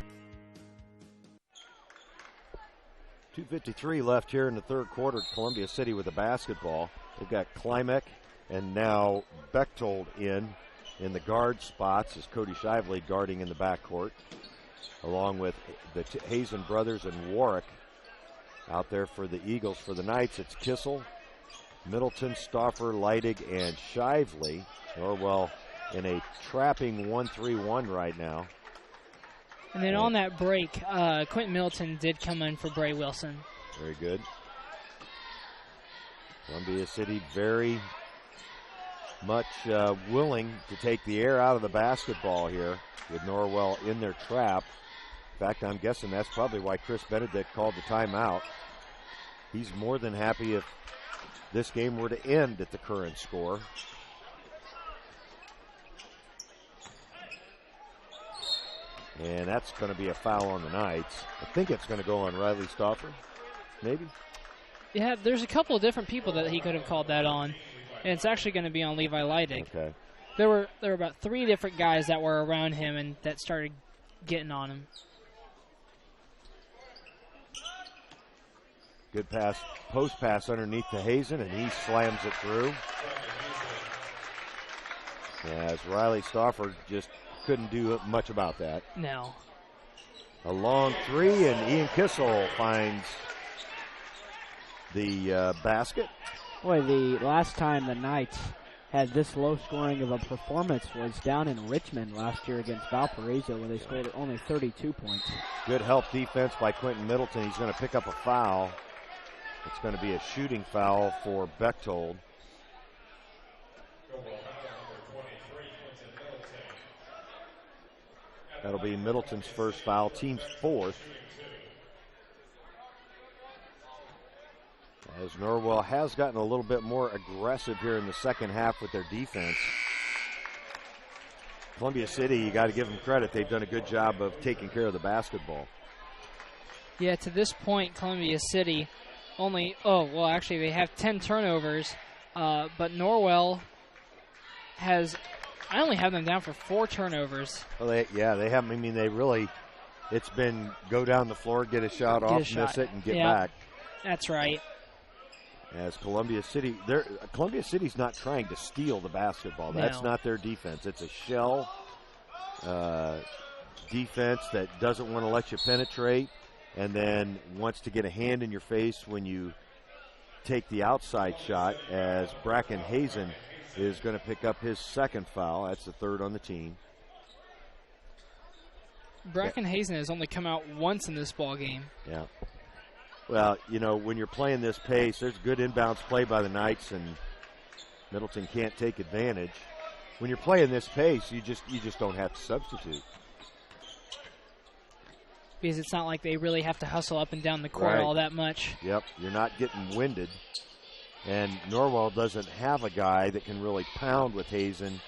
2:53 left here in the third quarter. Columbia City with the basketball. They've got Klimek and now Bechtold in the guard spots as Cody Shively guarding in the backcourt, along with the Hazen brothers and Warwick out there for the Eagles. For the Knights, it's Kissel, Middleton, Stauffer, Leidig, and Shively. Norwell in a trapping 1-3-1 right now. And then on that break, Quentin Middleton did come in for Bray Wilson. Very good. Columbia City very much willing to take the air out of the basketball here with Norwell in their trap. In fact, I'm guessing that's probably why Chris Benedict called the timeout. He's more than happy if this game were to end at the current score. And that's going to be a foul on the Knights. I think it's going to go on Riley Stauffer, maybe. Yeah, there's a couple of different people that he could have called that on, and it's actually going to be on Levi Leidig. Okay. There were about 3 different guys that were around him and that started getting on him. Good pass, post pass underneath to Hazen, and he slams it through. As Riley Stauffer just couldn't do much about that. No. A long 3, and Ian Kissel finds the basket. Boy, the last time the Knights had this low scoring of a performance was down in Richmond last year against Valparaiso, where they scored only 32 points. Good help defense by Quentin Middleton. He's going to pick up a foul. It's going to be a shooting foul for Bechtold. That'll be Middleton's first foul, team's fourth. As Norwell has gotten a little bit more aggressive here in the second half with their defense. Columbia City, you got to give them credit. They've done a good job of taking care of the basketball. Yeah, to this point, Columbia City actually they have 10 turnovers, but Norwell I only have them down for 4 turnovers. Well, they haven't. I mean, it's been go down the floor, get a shot off, miss it, and get back. That's right. As Columbia City's not trying to steal the basketball. That's not their defense. It's a shell defense that doesn't want to let you penetrate and then wants to get a hand in your face when you take the outside shot, as Bracken Hazen is going to pick up his second foul. That's the third on the team. Bracken Hazen has only come out once in this ball game. Yeah. Well, when you're playing this pace, there's good inbounds play by the Knights, and Middleton can't take advantage. When you're playing this pace, you just don't have to substitute. Because it's not like they really have to hustle up and down the court all that much. Yep, you're not getting winded. And Norwell doesn't have a guy that can really pound with Hazen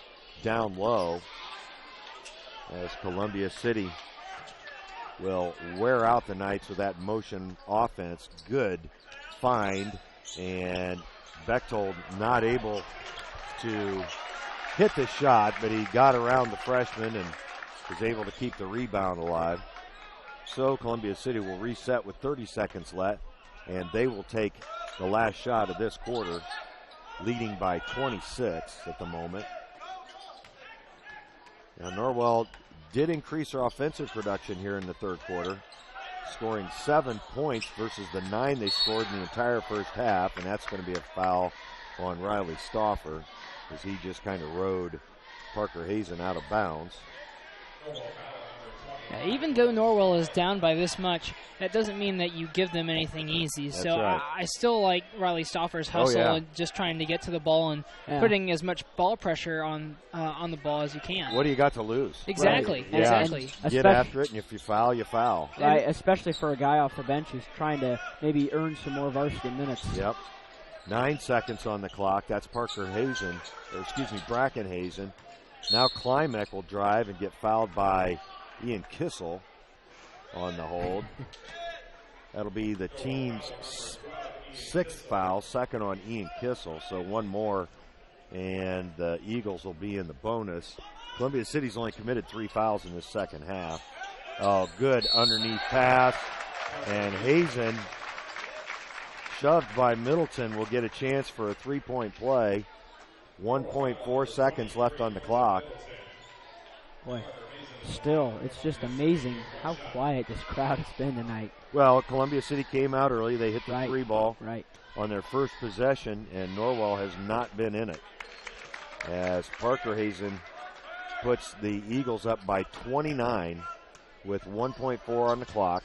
down low, as Columbia City will wear out the Knights with that motion offense. Good find, and Bechtold not able to hit the shot, but he got around the freshman and was able to keep the rebound alive. So Columbia City will reset with 30 seconds left, and they will take the last shot of this quarter, leading by 26 at the moment. Now Norwell did increase their offensive production here in the third quarter, scoring 7 points versus the 9 they scored in the entire first half, and that's going to be a foul on Riley Stauffer as he just kind of rode Parker Hazen out of bounds. Yeah, even though Norwell is down by this much, that doesn't mean that you give them anything easy. That's so right. I still like Riley Stauffer's hustle and just trying to get to the ball and putting as much ball pressure on the ball as you can. What do you got to lose? Exactly. Right. Exactly. Get after it, and if you foul, you foul. Right, especially for a guy off the bench who's trying to maybe earn some more varsity minutes. Yep. 9 seconds on the clock. That's Bracken Hazen. Now Klimek will drive and get fouled by Ian Kissel on the hold. That'll be the team's 6th foul, second on Ian Kissel, so one more, and the Eagles will be in the bonus. Columbia City's only committed 3 fouls in this second half. Oh, good underneath pass, and Hazen, shoved by Middleton, will get a chance for a 3-point play. 1.4 seconds left on the clock. Boy, still, it's just amazing how quiet this crowd has been tonight. Well, Columbia City came out early. They hit the 3 ball right on their first possession, and Norwell has not been in it. As Parker Hazen puts the Eagles up by 29 with 1.4 on the clock.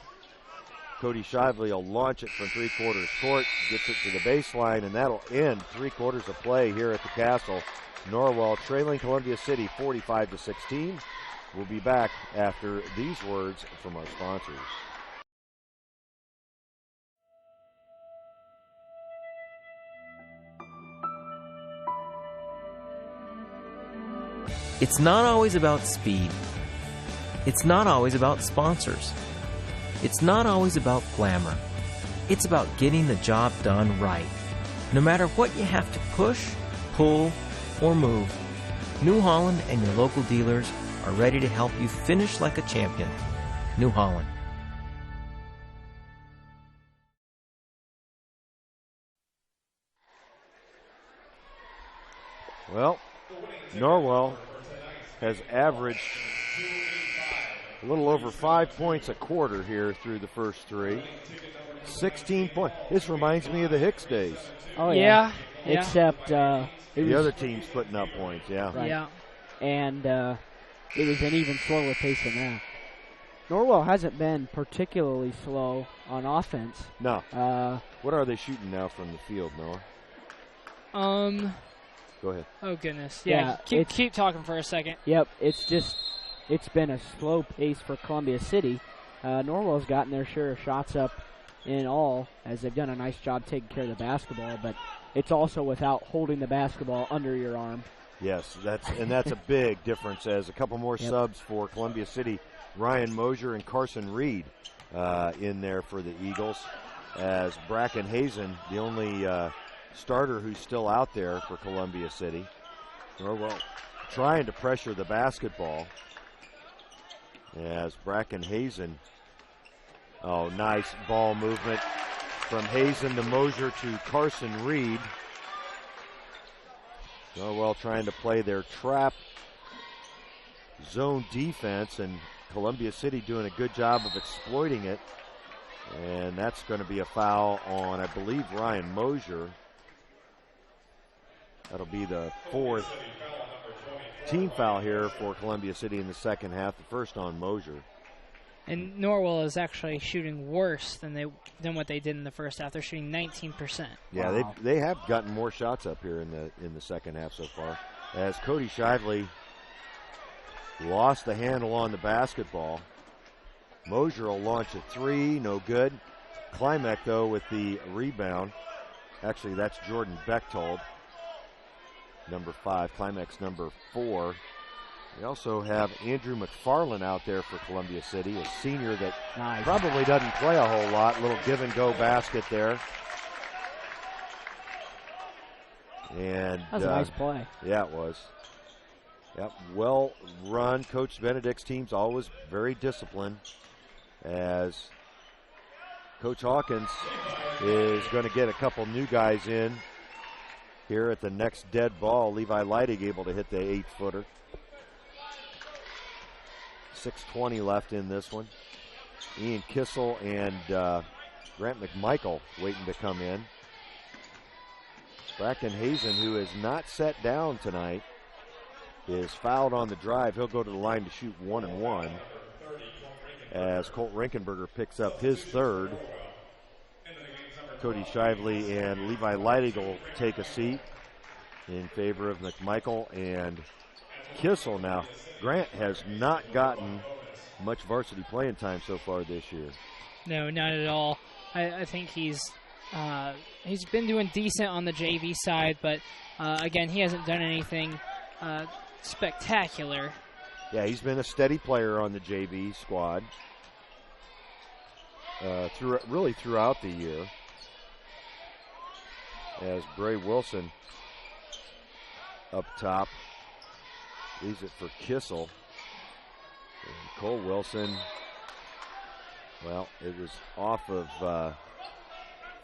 Cody Shively will launch it from 3/4 court, gets it to the baseline, and that'll end 3/4 of play here at the Castle. Norwell trailing Columbia City 45-16. We'll be back after these words from our sponsors. It's not always about speed. It's not always about sponsors. It's not always about glamour. It's about getting the job done right. No matter what you have to push, pull, or move, New Holland and your local dealers are ready to help you finish like a champion. New Holland. Well, Norwell has averaged a little over 5 points a quarter here through the first 3. 16 points. This reminds me of the Hicks days. Oh, yeah. Except the other team's putting up points, Right. Yeah. And it was an even slower pace than that. Norwell hasn't been particularly slow on offense. No. What are they shooting now from the field, Noah? Go ahead. Oh, goodness. Yeah, keep talking for a second. Yep, it's been a slow pace for Columbia City. Norwell's gotten their share of shots up in all, as they've done a nice job taking care of the basketball, but it's also without holding the basketball under your arm. Yes, that's a big difference, as a couple more subs for Columbia City. Ryan Mosier and Carson Reed in there for the Eagles, as Bracken Hazen, the only starter who's still out there for Columbia City. Norwell trying to pressure the basketball, as Bracken Hazen. Oh, nice ball movement from Hazen to Mosier to Carson Reed. Norwell trying to play their trap zone defense, and Columbia City doing a good job of exploiting it. And that's going to be a foul on, I believe, Ryan Mosier. That'll be the 4th team foul here for Columbia City in the second half, the first on Mosier. And Norwell is actually shooting worse than what they did in the first half. They're shooting 19%. Yeah, wow. They have gotten more shots up here in the second half so far, as Cody Shively lost the handle on the basketball. Mosier will launch a three, no good. Klimek, though, with the rebound. Actually, that's Jordan Bechtold, number 5. Klimek's number 4. We also have Andrew McFarland out there for Columbia City, a senior that probably doesn't play a whole lot. Little give-and-go basket there. And that was a nice play. Yeah, it was. Yep, well run. Coach Benedict's team's always very disciplined, as Coach Hawkins is going to get a couple new guys in here at the next dead ball. Levi Leidig able to hit the 8-footer. 6:20 left in this one. Ian Kissel and Grant McMichael waiting to come in. Bracken Hazen, who is not set down tonight, is fouled on the drive. He'll go to the line to shoot 1-1, as Colt Rinkenberger picks up his 3rd. Cody Shively and Levi Leidig will take a seat in favor of McMichael and Kissel. Now, Grant has not gotten much varsity playing time so far this year. No, not at all. I think he's been doing decent on the JV side, but again, he hasn't done anything spectacular. Yeah, he's been a steady player on the JV squad throughout the year. As Bray Wilson up top leaves it for Kissel. And Cole Wilson, well, it was off of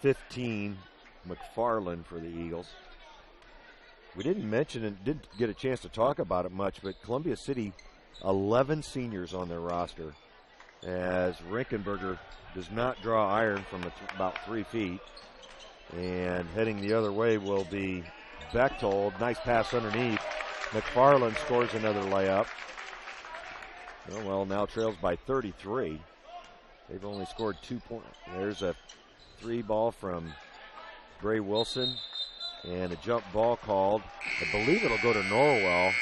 15, McFarland for the Eagles. We didn't mention and didn't get a chance to talk about it much, but Columbia City, 11 seniors on their roster, as Rinkenberger does not draw iron from about 3 feet. And heading the other way will be Bechtold. Nice pass underneath. McFarland scores another layup. Norwell now trails by 33. They've only scored 2 points. There's a 3 ball from Bray Wilson, and a jump ball called. I believe it'll go to Norwell,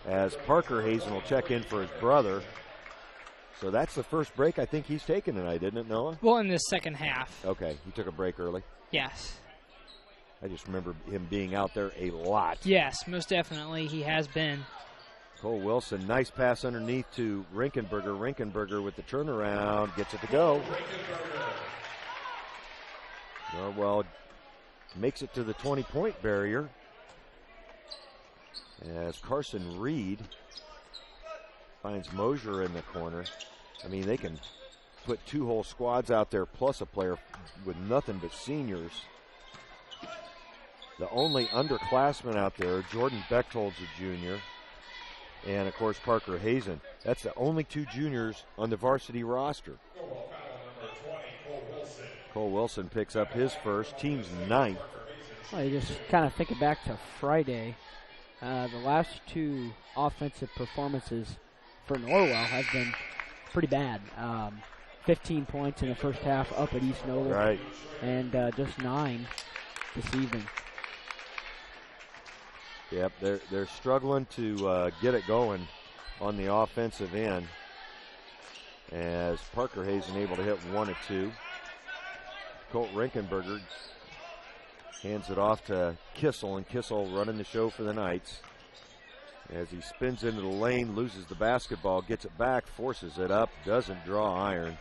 as Parker Hazen will check in for his brother. So that's the first break I think he's taken tonight, isn't it, Noah? Well, in the second half. Okay, he took a break early. Yes. I just remember him being out there a lot. Yes, most definitely he has been. Cole Wilson, nice pass underneath to Rinkenberger. Rinkenberger with the turnaround, gets it to go. Norwell makes it to the 20-point barrier, as Carson Reed finds Mosier in the corner. I mean, they can put 2 whole squads out there plus a player with nothing but seniors. The only underclassmen out there, Jordan Bechtold's a junior, and of course Parker Hazen. That's the only 2 juniors on the varsity roster. Cole Wilson picks up his first, team's 9th. Well, you just kind of thinking back to Friday. The last 2 offensive performances for Norwell has been pretty bad. 15 points in the first half up at East Noble. Right. And just 9 this evening. Yep, they're struggling to get it going on the offensive end, as Parker Hazen able to hit 1 of 2. Colt Rinkenberger hands it off to Kissel, and Kissel running the show for the Knights. As he spins into the lane, loses the basketball, gets it back, forces it up, doesn't draw iron.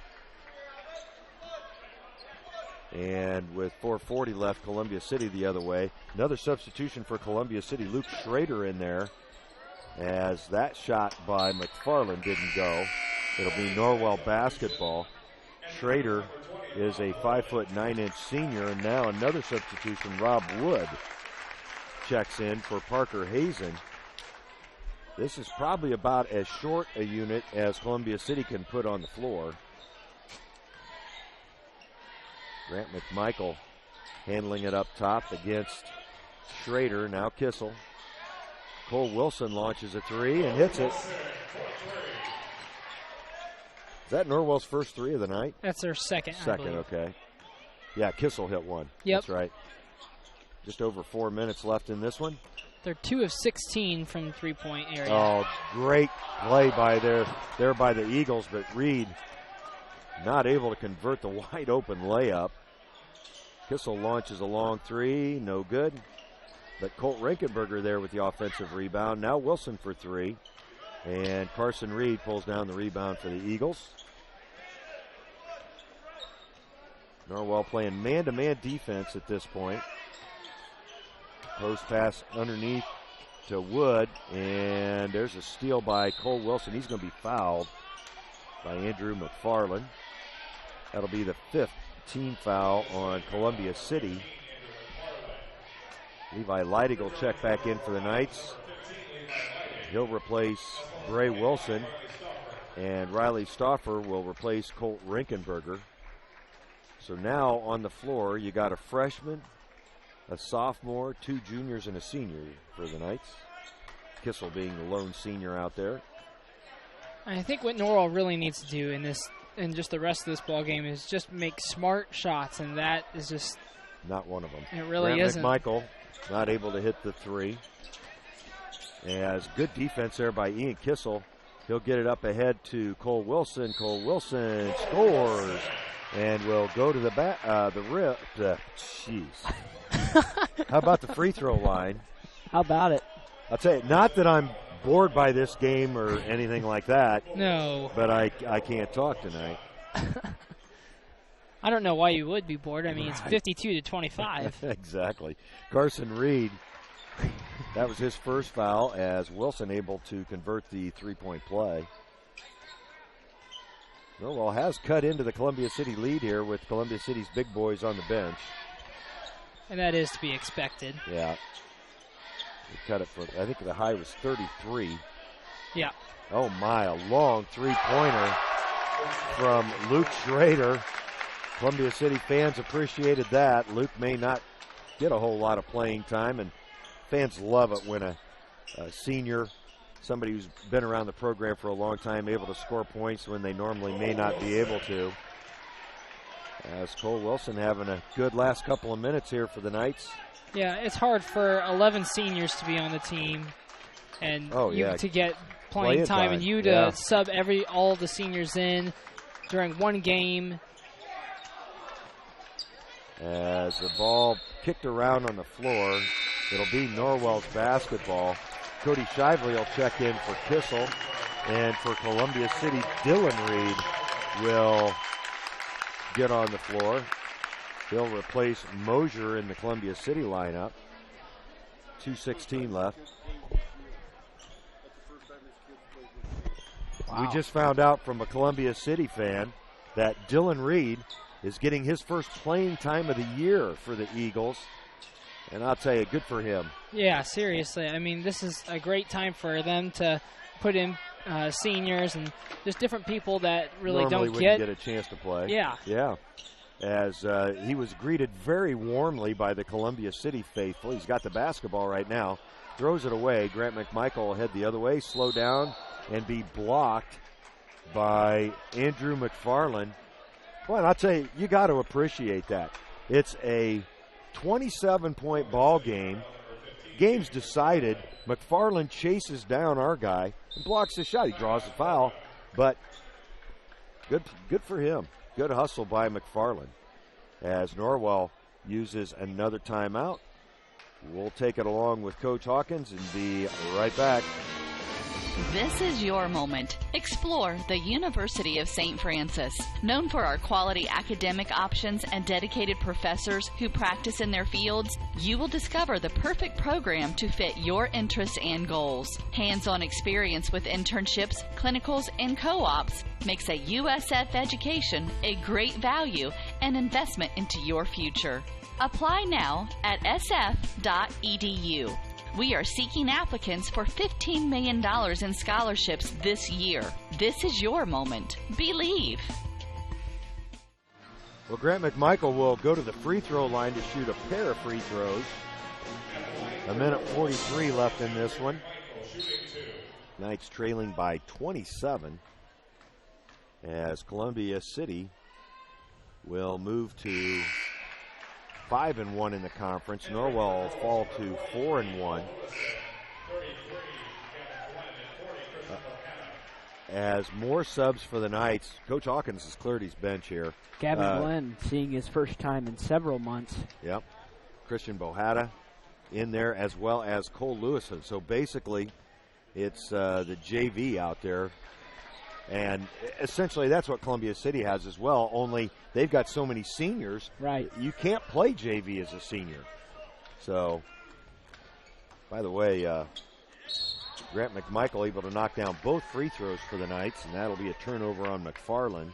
And with 4:40 left, Columbia City the other way. Another substitution for Columbia City. Luke Schrader in there, as that shot by McFarland didn't go. It'll be Norwell basketball. Schrader is a 5'9" senior, and now another substitution. Rob Wood checks in for Parker Hazen. This is probably about as short a unit as Columbia City can put on the floor. Grant McMichael handling it up top against Schrader. Now Kissel. Cole Wilson launches a 3 and hits it. Is that Norwell's first 3 of the night? That's their second. Second, okay. Yeah, Kissel hit 1. Yep. That's right. Just over 4 minutes left in this one. They're 2 of 16 from the three-point area. Oh, great play by there by the Eagles, but Reed not able to convert the wide open layup. Kissel launches a long 3, no good. But Colt Rinkenberger there with the offensive rebound. Now Wilson for 3. And Carson Reed pulls down the rebound for the Eagles. Norwell playing man-to-man defense at this point. Post pass underneath to Wood, and there's a steal by Cole Wilson. He's going to be fouled by Andrew McFarland. That'll be the 5th team foul on Columbia City. Levi Leidig will check back in for the Knights. He'll replace Bray Wilson, and Riley Stauffer will replace Colt Rinkenberger. So now on the floor, you got a freshman, a sophomore, 2 juniors, and a senior for the Knights. Kissel being the lone senior out there. I think what Norwell really needs to do in this, and just the rest of this ball game, is just make smart shots, and that is just not one of them. It really Grant isn't. McMichael not able to hit the 3. As good defense there by Ian Kissel. He'll get it up ahead to Cole Wilson. Cole Wilson scores and will go to the rim. Jeez. How about the free throw line? How about it? I'll tell you, not that I'm bored by this game or anything like that. No. But I can't talk tonight. I don't know why you would be bored. I mean, It's 52-25. Exactly. Carson Reed, that was his first foul, as Wilson able to convert the 3-point play. Norwell has cut into the Columbia City lead here with Columbia City's big boys on the bench. And that is to be expected. Yeah. They cut it for, I think the high was 33. Yeah. Oh my, a long 3-pointer from Luke Schrader. Columbia City fans appreciated that. Luke may not get a whole lot of playing time, and fans love it when a senior, somebody who's been around the program for a long time, able to score points when they normally may not be able to. As Cole Wilson having a good last couple of minutes here for the Knights. Yeah, it's hard for 11 seniors to be on the team and to get playing time, and you to sub all the seniors in during one game. As the ball kicked around on the floor, it'll be Norwell's basketball. Cody Shively will check in for Kissel, and for Columbia City, Dylan Reed will get on the floor. He'll replace Mosier in the Columbia City lineup. 2:16 left. Wow. We just found out from a Columbia City fan that Dylan Reed is getting his first playing time of the year for the Eagles. And I'll tell you, good for him. Yeah, seriously. I mean, this is a great time for them to put in seniors and just different people that really normally don't wouldn't get a chance to play. Yeah. Yeah. As he was greeted very warmly by the Columbia City faithful. He's got the basketball right now. Throws it away. Grant McMichael will head the other way. Slow down. and be blocked by Andrew McFarland. Boy, and I'll tell you, you got to appreciate that. It's a 27-point ball game. Game's decided. McFarland chases down our guy and blocks the shot. He draws the foul, but good for him. Good hustle by McFarland. As Norwell uses another timeout, we'll take it along with Coach Hawkins and be right back. This is your moment. Explore the University of St. Francis. Known for our quality academic options and dedicated professors who practice in their fields, you will discover the perfect program to fit your interests and goals. Hands-on experience with internships, clinicals, and co-ops makes a USF education a great value and investment into your future. Apply now at sf.edu. We are seeking applicants for $15 million in scholarships this year. This is your moment. Believe. Well, Grant McMichael will go to the free throw line to shoot a pair of free throws. 1:43 left in this one. Knights trailing by 27 as Columbia City will move to 5-1 in the conference. Norwell will fall to 4-1. As more subs for the Knights, Coach Hawkins has cleared his bench here. Gavin Glenn seeing his first time in several months. Yep. Christian Bohata in there, as well as Cole Lewison. So basically, it's the JV out there. And essentially that's what Columbia City has as well, only they've got so many seniors. Right. You can't play JV as a senior. So, by the way, Grant McMichael able to knock down both free throws for the Knights, and that'll be a turnover on McFarland.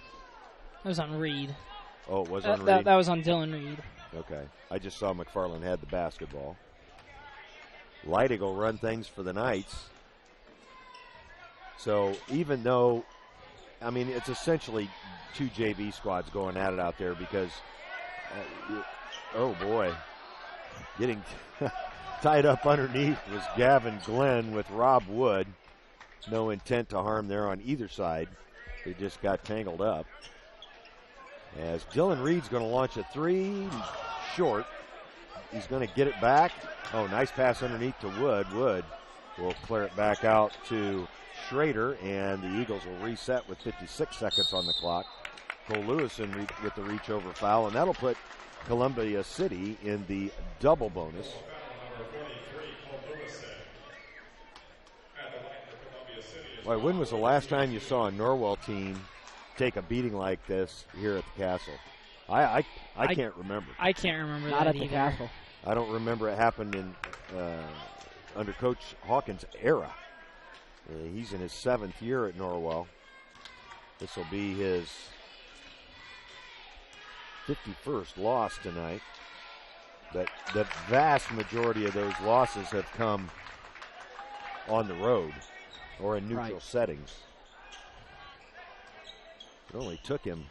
That was on Reed. Oh, it was on Reed? That was on Dylan Reed. Okay. I just saw McFarland had the basketball. Leidig will run things for the Knights. So even though, I mean, it's essentially two JV squads going at it out there because, oh boy, getting tied up underneath was Gavin Glenn with Rob Wood. No intent to harm there on either side. They just got tangled up. As Dylan Reed's going to launch a three, short. He's going to get it back. Oh, nice pass underneath to Wood. Wood will clear it back out to Schrader, and the Eagles will reset with 56 seconds on the clock. Cole Lewison with the reach over foul, and that'll put Columbia City in the double bonus. Boy, when was the last time you saw a Norwell team take a beating like this here at the Castle? I can't remember. I can't remember Not that at either. the Castle. I don't remember it happened in under Coach Hawkins' era. He's in his 7th year at Norwell. This will be his 51st loss tonight. But the vast majority of those losses have come on the road or in neutral settings. It only took him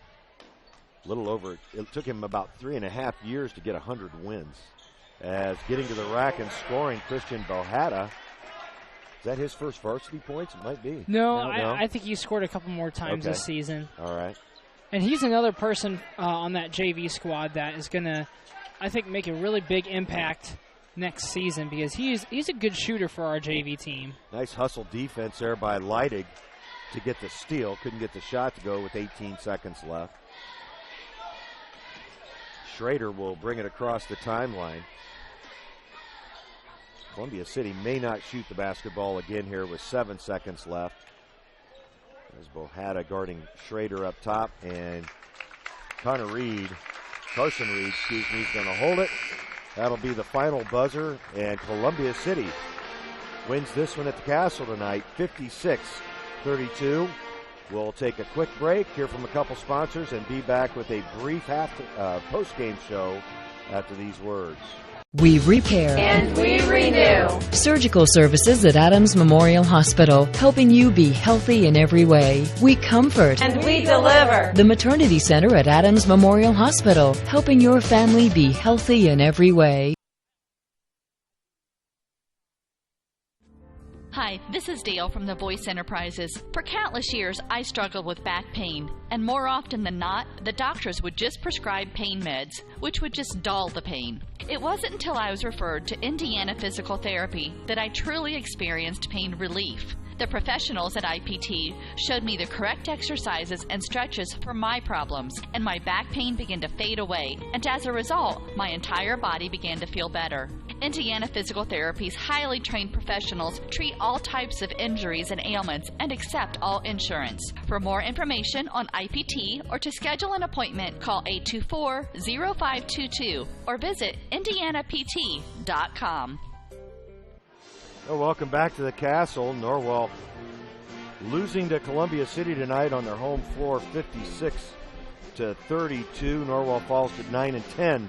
it took him about 3.5 years to get 100 wins. As getting to the rack and scoring, Christian Bohata. Is that his first varsity points? It might be. No. I think he scored a couple more times this season. All right. And he's another person on that JV squad that is going to, I think, make a really big impact next season because he's a good shooter for our JV team. Nice hustle defense there by Leidig to get the steal. Couldn't get the shot to go with 18 seconds left. Schrader will bring it across the timeline. Columbia City may not shoot the basketball again here with 7 seconds left. There's Bohata guarding Schrader up top, and Carson Reed, is going to hold it. That'll be the final buzzer, and Columbia City wins this one at the Castle tonight, 56-32. We'll take a quick break, hear from a couple sponsors, and be back with a brief post-game show after these words. We repair and we renew. Surgical services at Adams Memorial Hospital, helping you be healthy in every way. We comfort and we deliver. The Maternity Center at Adams Memorial Hospital, helping your family be healthy in every way. Hi, Hi, this is Dale from the Voice Enterprises. For countless years, I struggled with back pain, and more often than not, the doctors would just prescribe pain meds, which would just dull the pain. It wasn't until I was referred to Indiana Physical Therapy that I truly experienced pain relief. The professionals at IPT showed me the correct exercises and stretches for my problems, and my back pain began to fade away, and as a result, my entire body began to feel better. Indiana Physical Therapy's highly trained professionals treat all types of injuries and ailments and accept all insurance. For more information on IPT or to schedule an appointment, call 824-0522 or visit indianapt.com. Well, welcome back to the Castle. Norwell losing to Columbia City tonight on their home floor, 56-32. Norwell falls to 9-10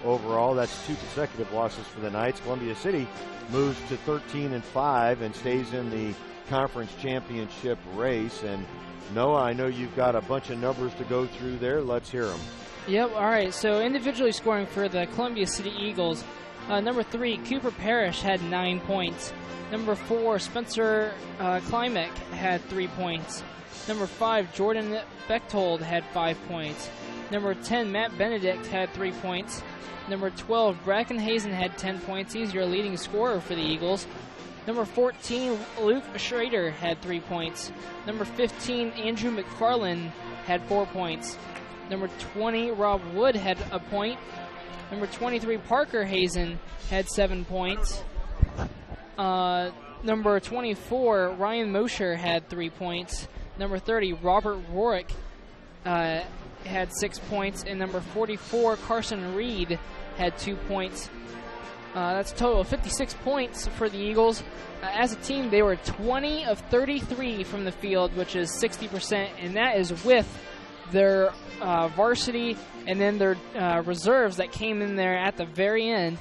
overall. That's 2 consecutive losses for the Knights. Columbia City moves to 13-5 and stays in the conference championship race. And Noah, I know you've got a bunch of numbers to go through there. Let's hear them. Yep. All right. So individually scoring for the Columbia City Eagles. Number 3, Cooper Parrish had 9 points. Number 4, Spencer Klimek had 3 points. Number 5, Jordan Bechtold had 5 points. Number 10, Matt Benedict had 3 points. Number 12, Bracken Hazen had 10 points. He's your leading scorer for the Eagles. Number 14, Luke Schrader had 3 points. Number 15, Andrew McFarland had 4 points. Number 20, Rob Wood had a point. Number 23, Parker Hazen had 7 points. Number 24, Ryan Mosher had 3 points. Number 30, Robert Rorick had 6 points. And number 44, Carson Reed had 2 points. That's a total of 56 points for the Eagles. As a team, they were 20 of 33 from the field, which is 60%, and that is with their varsity and then their reserves that came in there at the very end.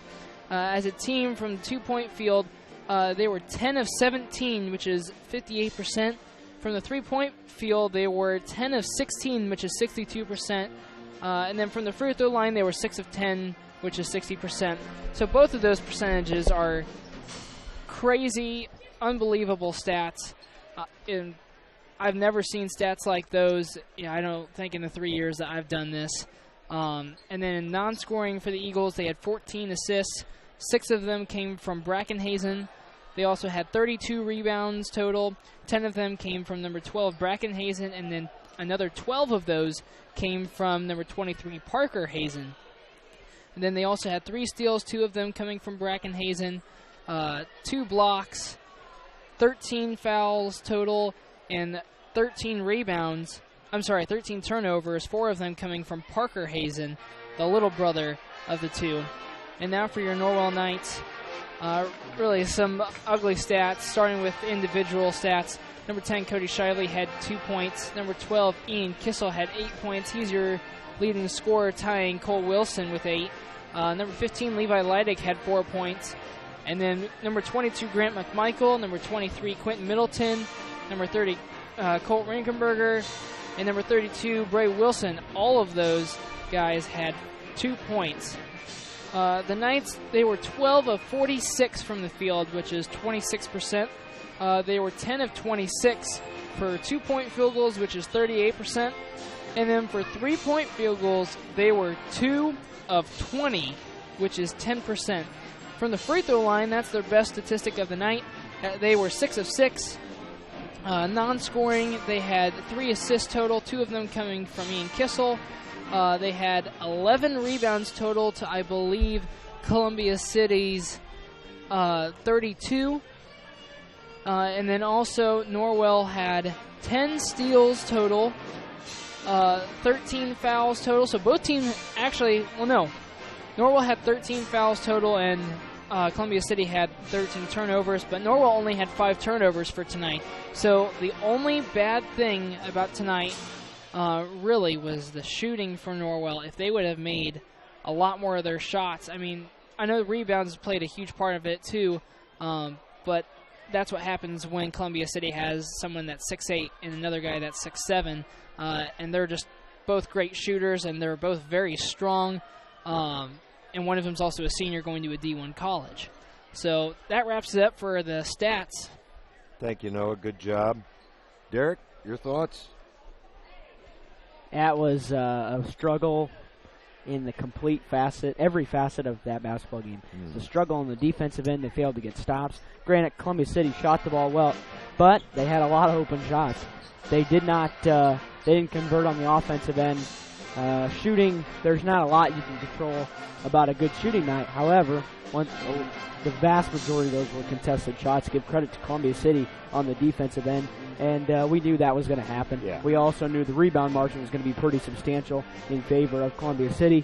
As a team from the 2-point field, they were 10 of 17, which is 58%. From the 3-point field, they were 10 of 16, which is 62%. And then from the free throw line, they were 6 of 10, which is 60%. So both of those percentages are crazy, unbelievable stats. And I've never seen stats like those, I don't think, in the 3 years that I've done this. And then in non-scoring for the Eagles, they had 14 assists. 6 of them came from Bracken Hazen. They also had 32 rebounds total. 10 of them came from number 12, Bracken Hazen, and then another 12 of those came from number 23, Parker Hazen. And then they also had 3 steals, 2 of them coming from Bracken Hazen, 2 blocks, 13 fouls total, and 13 rebounds. 13 turnovers, 4 of them coming from Parker Hazen, the little brother of the two. And now for your Norwell Knights, really some ugly stats, starting with individual stats. Number 10, Cody Shiley had 2 points. Number 12, Ian Kissel had 8 points. He's your leading scorer, tying Cole Wilson with 8. Number 15, Levi Leidig had 4 points. And then number 22, Grant McMichael. Number 23, Quentin Middleton. Number 30, Colt Rinkenberger. And number 32, Bray Wilson. All of those guys had 2 points. The Knights, they were 12 of 46 from the field, which is 26%. They were 10 of 26 for 2-point field goals, which is 38%. And then for 3-point field goals, they were 2 of 20, which is 10%. From the free throw line, that's their best statistic of the night. They were 6 of 6. Non-scoring, they had 3 assists total, 2 of them coming from Ian Kissel. They had 11 rebounds total to, I believe, Columbia City's 32. And then also Norwell had 10 steals total, 13 fouls total. So both teams actually, Norwell had 13 fouls total and Columbia City had 13 turnovers, but Norwell only had 5 turnovers for tonight. So the only bad thing about tonight really was the shooting for Norwell. If they would have made a lot more of their shots, I mean, I know the rebounds played a huge part of it too, but that's what happens when Columbia City has someone that's 6'8" and another guy that's 6'7", and they're just both great shooters, and they're both very strong, and one of them's also a senior going to a D1 college. So that wraps it up for the stats Thank you, Noah. Good job. Derek, your thoughts? That was a struggle in the complete facet, every facet of that basketball game. The struggle on the defensive end, they failed to get stops. Granted, Columbia City shot the ball well, but they had a lot of open shots. They did not, they didn't convert on the offensive end. Shooting, there's not a lot you can control about a good shooting night. However, the vast majority of those were contested shots. Give credit to Columbia City on the defensive end, and we knew that was going to happen. Yeah. We also knew the rebound margin was going to be pretty substantial in favor of Columbia City.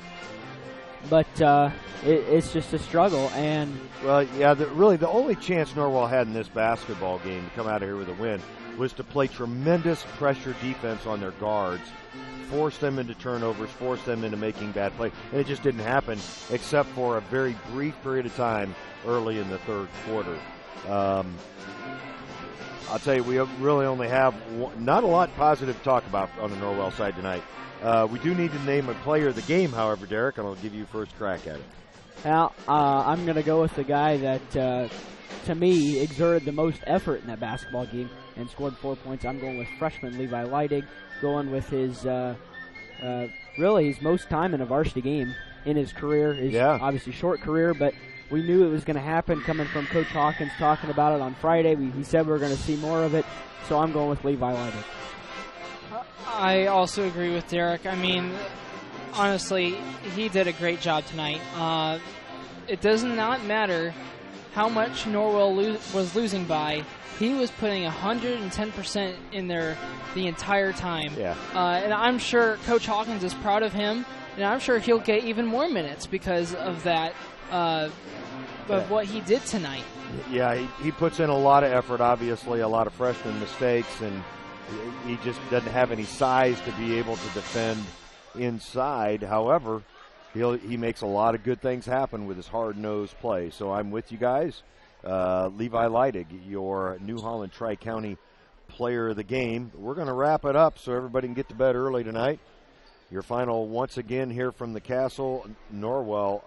But it's just a struggle. And well, yeah, really the only chance Norwell had in this basketball game to come out of here with a win was to play tremendous pressure defense on their guards, force them into turnovers, force them into making bad plays. And it just didn't happen except for a very brief period of time early in the third quarter. I'll tell you, we really only have not a lot positive to talk about on the Norwell side tonight. We do need to name a player of the game, however, Derek, and I'll give you first crack at it. Well, I'm going to go with the guy that, to me, exerted the most effort in that basketball game and scored 4 points. I'm going with freshman Levi Leidig, going with his really his most time in a varsity game in his career. His obviously short career, but we knew it was going to happen coming from Coach Hawkins talking about it on Friday. He said we were going to see more of it, so I'm going with Levi Leidig. I also agree with Derek. I mean, honestly, he did a great job tonight. It does not matter how much Norwell was losing by. He was putting 110% in there the entire time. Yeah. And I'm sure Coach Hawkins is proud of him, and I'm sure he'll get even more minutes because of that, of what he did tonight. Yeah, he puts in a lot of effort, obviously, a lot of freshman mistakes, and he just doesn't have any size to be able to defend inside. However, he makes a lot of good things happen with his hard-nosed play. So I'm with you guys. Levi Leidig, your New Holland Tri-County player of the game. We're going to wrap it up so everybody can get to bed early tonight. Your final once again here from the Castle. Norwell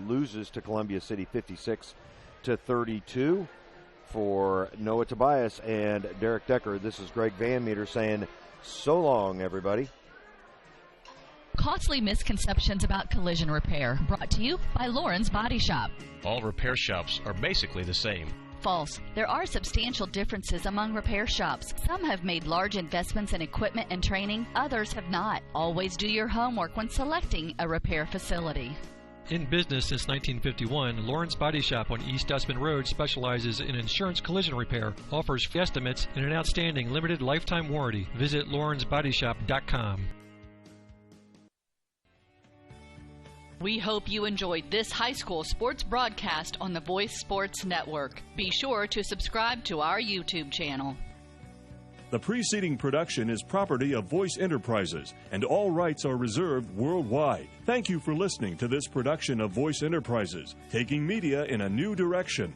loses to Columbia City 56-32. For Noah Tobias and Derek Decker, this is Greg Van Meter saying so long, everybody. Costly misconceptions about collision repair, brought to you by Lauren's Body Shop. All repair shops are basically the same. False. There are substantial differences among repair shops. Some have made large investments in equipment and training, others have not. Always do your homework when selecting a repair facility. In business since 1951, Lawrence Body Shop on East Dustman Road specializes in insurance collision repair, offers estimates, and an outstanding limited lifetime warranty. Visit lawrencebodyshop.com. We hope you enjoyed this high school sports broadcast on the Voice Sports Network. Be sure to subscribe to our YouTube channel. The preceding production is property of Voice Enterprises, and all rights are reserved worldwide. Thank you for listening to this production of Voice Enterprises, taking media in a new direction.